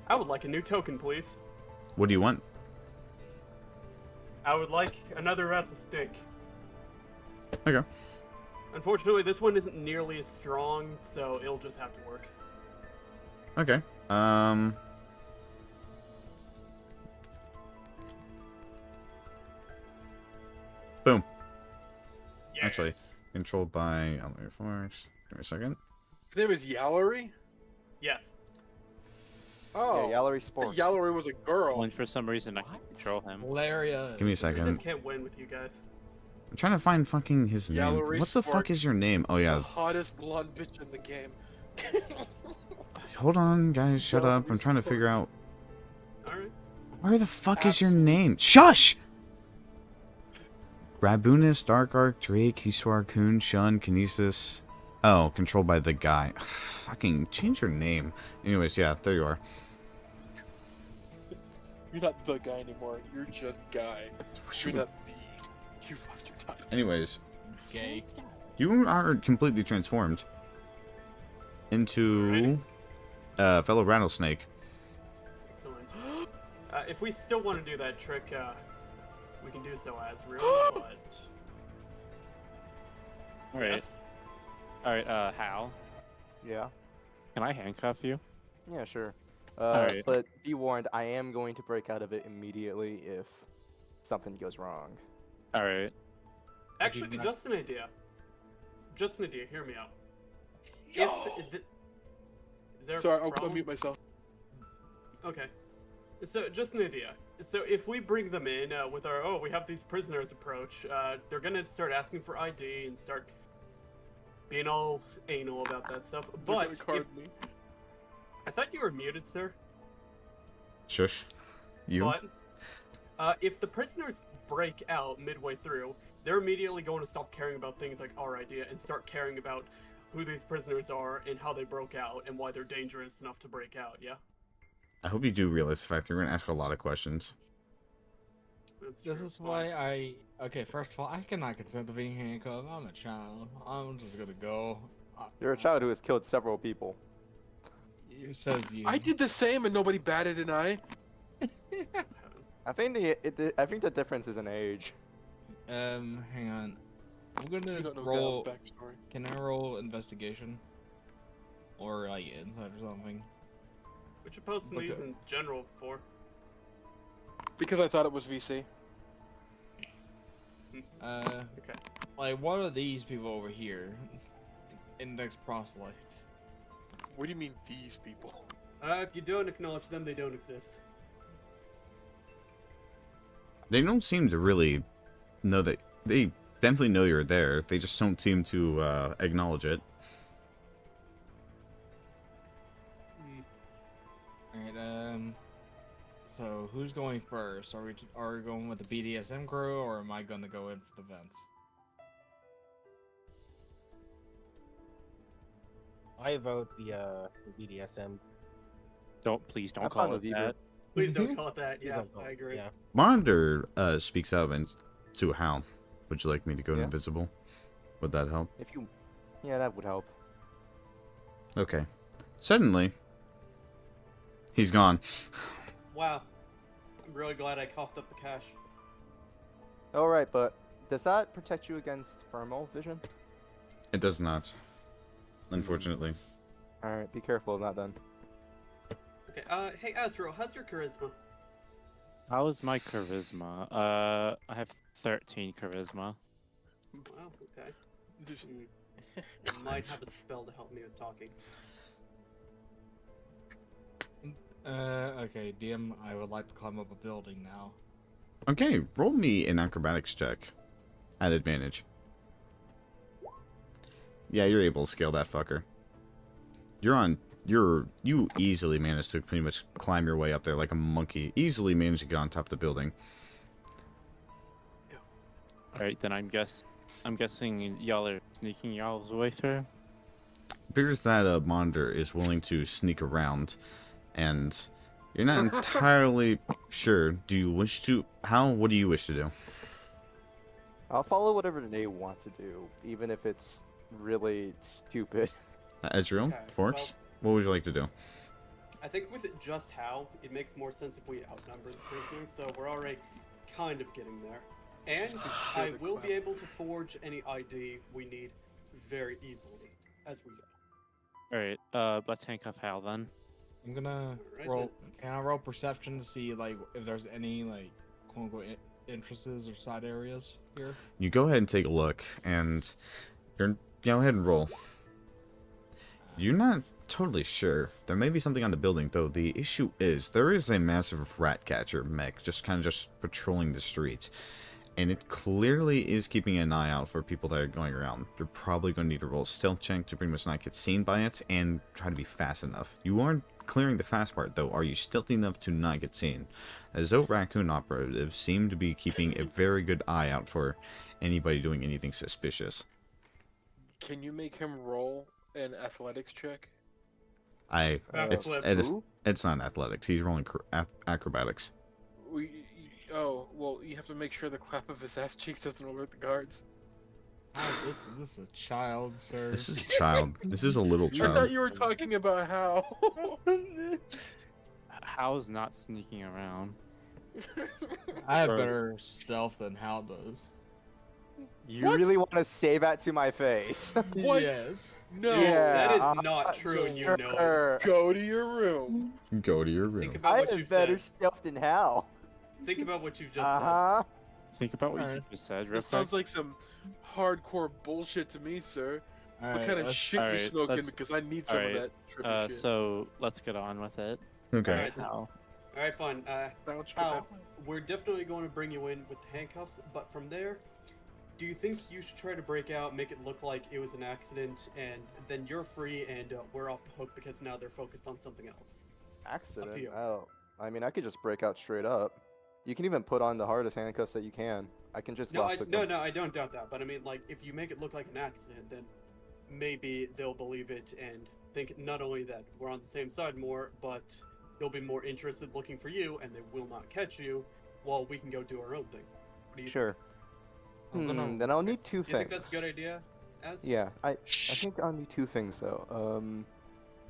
I would like a new token, please. What do you want? I would like another rattlesnake. Okay. Unfortunately, this one isn't nearly as strong, so it'll just have to work. Okay. Boom. Yeah. Actually, controlled by Elder Force. Give me a second. His name is Yallery? Yes. Oh. Yeah, Yallery I thought Sports. Yallery was a girl. And for some reason I can control him. Hilarious. Give me a I just second. can't win with you guys. I'm trying to find fucking his name. Yallery What the fuck Spark. is your name? Oh The yeah. hottest blonde bitch in the game. Hold on, guys. Shut Yallery up. I'm trying to figure out. Alright. Where the fuck is your name? Shush! Rabunus, Dark Arc, Drake, Hiswar, Kun, Shun, Kinesis. Oh, controlled by the guy. Fucking change your name. Anyways, yeah, there you are. You're not the guy anymore. You're just guy. You're not the. You've lost your time. Anyways, Okay. you are completely transformed into a fellow rattlesnake. Excellent. If we still want to do that trick, we can do so as real, but... Alright. Yes? Alright, Hal, Yeah. can I handcuff you? Yeah, sure. Alright. But be warned, I am going to break out of it immediately if something goes wrong. Alright. Actually, just an idea. Just an idea, hear me out. Yo! Is there Sorry, a I'll problem? mute myself. Okay. So, just an idea. So, if we bring them in with our, oh, we have these prisoners approach, they're gonna start asking for ID and start being all anal about that stuff. They're But, gonna if, card me. I thought you were muted, sir. Shush. You? But, if the prisoners break out midway through, they're immediately going to stop caring about things like our idea and start caring about who these prisoners are and how they broke out and why they're dangerous enough to break out, yeah? I hope you do realize the fact that you're going to ask a lot of questions. That's This true, is fine. why okay, first of all, I cannot consent to being handcuffed. I'm a child. I'm just gonna go. You're a child who has killed several people. It says you. I did the same and nobody batted an eye. I think the difference is in age. Hang on. I'm You gonna don't know roll. Gal's backstory. Can I roll investigation? Or like insight or something? What you posting these Okay. in general for? Because I thought it was VC. Okay. Like what are these people over here? Index proselytes. What do you mean these people? If you don't acknowledge them, they don't exist. They don't seem to really know that they definitely know you're there. They just don't seem to acknowledge it. Alright, so who's going first? Are we going with the BDSM crew, or am I gonna go in for the vents? I vote the BDSM. Please don't I'm call fine it with either. that. Please don't call it that. Please Yeah, don't call I it- agree. Yeah. Monitor speaks up and to how. Would you like me to go Yeah. invisible? Would that help? If you, yeah, that would help. Okay. Suddenly, he's gone. Wow. I'm really glad I coughed up the cash. All right, but does that protect you against thermal vision? It does not. Unfortunately. All right, be careful of that then. Okay, hey Azrael, how's your charisma? How's my charisma? I have 13 charisma. Wow, okay. I might have a spell to help me with talking. Okay, DM, I would like to climb up a building now. Okay, roll me an acrobatics check. At advantage. Yeah, you're able to scale that fucker. You easily managed to pretty much climb your way up there like a monkey. Easily managed to get on top of the building. Alright, then I'm guessing y'all are sneaking y'all's way through. Appears that a monitor is willing to sneak around, and you're not entirely sure. Do you wish to? What do you wish to do? I'll follow whatever they want to do, even if it's really stupid. Ezreal, Okay, Forks, what would you like to do? I think with it just how, it makes more sense if we outnumber the prisoners, so we're already kind of getting there. And I will be able to forge any ID we need very easily as we go. Alright, let's handcuff Hal then. I'm gonna Alright, roll. Can I roll perception to see like if there's any like quote unquote entrances or side areas here? You go ahead and take a look, and go ahead and roll. You're not totally sure. There may be something on the building, though. The issue is there is a massive rat catcher mech just patrolling the streets. And it clearly is keeping an eye out for people that are going around. You're probably going to need to roll a stealth check to pretty much not get seen by it and try to be fast enough. You are clearing the fast part, though. Are you stealthy enough to not get seen? As though raccoon operatives seem to be keeping a very good eye out for anybody doing anything suspicious. Can you make him roll an athletics check? Who? It's not athletics. He's rolling acrobatics. Oh, well, you have to make sure the clap of his ass cheeks doesn't alert the guards. This is a child, sir. This is a child. This is a little I thought child. you were talking about how. Hal's not sneaking around. I have Bro. better stealth than Hal does. You What? really want to say that to my face? What? Yes. No. Yeah. That is uh, not true, and you know it. sure. Go to your room. Go to your room. Think about I what have you've better said. stuff than Hal. Think about what you've just Uh-huh. Think about what you Alright. just said, real This sounds quick. like some hardcore bullshit to me, sir. What Alright, kind of let's- shit you alright, smoking? let's- Because I need some of alright, that trippy shit. So let's get on with it. Okay. Alright. Hal. said. Alright, fine. Bounce Hal, back. we're definitely going to bring you in with the handcuffs, but from there, do you think you should try to break out, make it look like it was an accident, and then you're free and we're off the hook because now they're focused on something else? Accident? you. Oh, I mean, I could just break out straight up. You can even put on the hardest handcuffs that you can. I can just No, lockpick them. I don't doubt that. But I mean, like, if you make it look like an accident, then maybe they'll believe it and think not only that we're on the same side more, but they'll be more interested looking for you, and they will not catch you, while we can go do our own thing. What do you Sure. I'm gonna- Then I'll need two Think? You things. think that's a good idea? As? Yeah, I think I'll need two things though.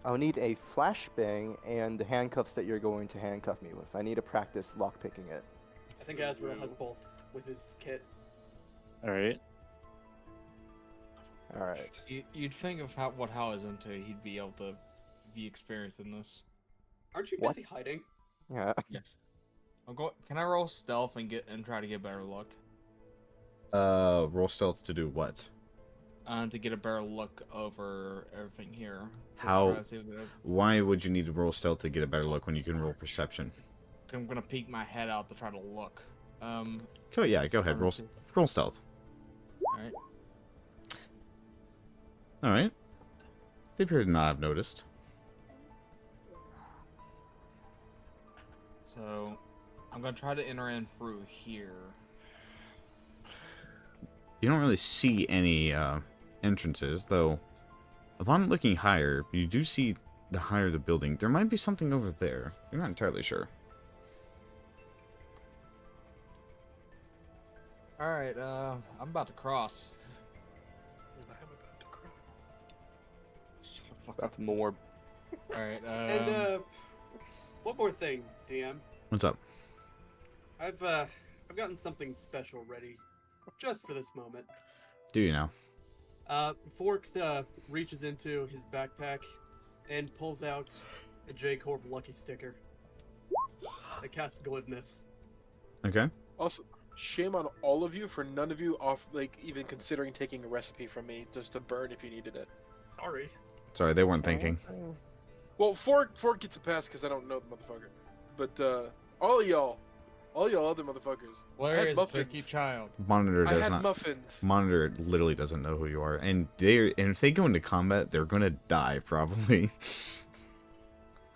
I'll need a flashbang and the handcuffs that you're going to handcuff me with. I need to practice lockpicking it. I think Azrael has both with his kit. Alright. All right. You'd think of what Hal is into, he'd be able to be experienced in this. Aren't you What? busy hiding? Yeah. Yes. Can I roll stealth and try to get better luck? Roll stealth to do what? To get a better look over everything here. How- Try to see what Why would you need to roll stealth to get a better look when you can roll perception? I'm gonna peek my head out to try to look. Go ahead. Roll stealth. Alright. Alright. They appear to not have noticed. So, I'm gonna try to enter in through here. You don't really see any entrances, though upon looking higher, you do see the higher the building. There might be something over there. You're not entirely sure. Alright, I'm about to cross. Shut the fuck up. That's more. Alright, And one more thing, DM. What's up? I've gotten something special ready, just for this moment. Do you now? Forks reaches into his backpack and pulls out a J Corp lucky sticker. It casts glibness. Okay. Also, shame on all of you for none of you even considering taking a recipe from me just to burn if you needed it. Sorry. Sorry, they weren't thinking. Well, Fork gets a pass because I don't know the motherfucker. But all y'all other motherfuckers. I where had is muffins. Picky Child? Monitor I does had not. muffins. Monitor literally doesn't know who you are, and if they go into combat, they're gonna die probably.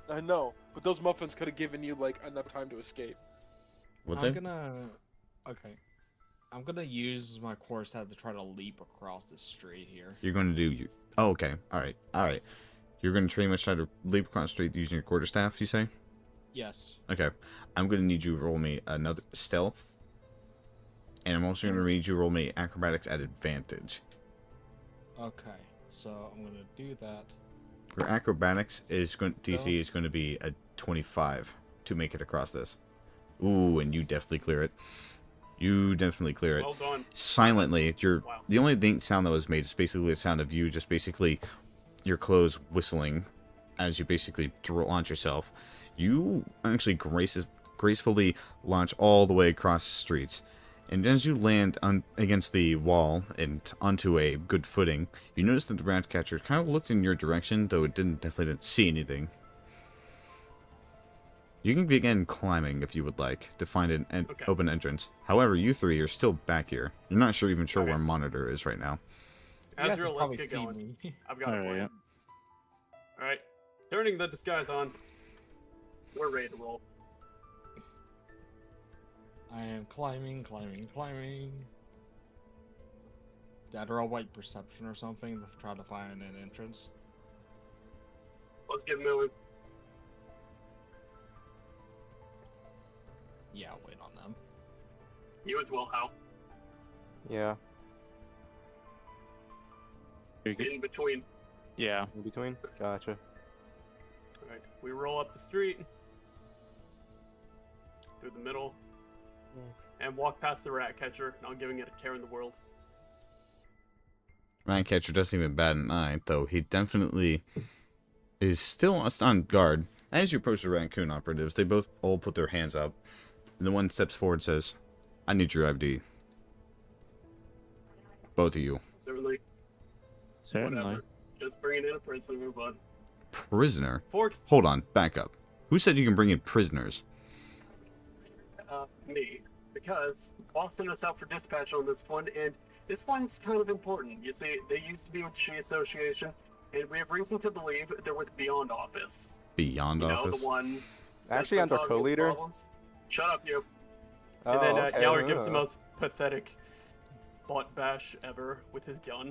I know, but those muffins could have given you like enough time to escape. Would I'm they? gonna... Okay. I'm gonna use my core set to try to leap across the street here. You're going to do you. Oh, okay. All right. You're going to pretty much try to leap across the street using your quarterstaff. You say? Yes. Okay. I'm going to need you to roll me another stealth, and I'm also going to need you to roll me acrobatics at advantage. Okay. So I'm gonna do that. Your acrobatics DC is going to be a 25 to make it across this. Ooh, and you definitely clear it. You definitely clear it. Well done. Silently. Wow. The only sound that was made is basically the sound of you just basically your clothes whistling as you basically launch yourself. You actually gracefully launch all the way across the streets. And as you land against the wall and onto a good footing, you notice that the rat catcher kind of looked in your direction, though it definitely didn't see anything. You can begin climbing if you would like to find an Okay. open entrance. However, you three are still back here. You're not even sure Okay. where Monitor is right now. You guys Azrael, will probably let's get see going. me. I've got a Alright, plan. Alright. Turning the disguise on. We're ready to roll. I am climbing. Did I roll white perception or something to try to find an entrance? Let's get moving. Yeah, I'll wait on them. You as well, Hal. Yeah. You could- In between. Yeah. In between. Gotcha. Alright. We roll up the street. Through the middle. And walk past the rat catcher, not giving it a care in the world. Ratcatcher doesn't even bat an eye, though he definitely is still on guard. As you approach the raccoon operatives, they both all put their hands up. And the one steps forward and says, I need your ID. Both of you. Certainly. Certainly. Whatever. Just bringing in a prisoner, but... Prisoner? Forks, Hold on, back up. Who said you can bring in prisoners? me. Because boss sent us out for dispatch on this one, and this one's kind of important. You see, they used to be with the She Association, and we have reason to believe they're with Beyond Office. Beyond You know, office? the one... Actually, that's under been causing us co-leader. problems. Shut up, you. Oh, And then okay. Yaller gives the most pathetic butt bash ever with his gun.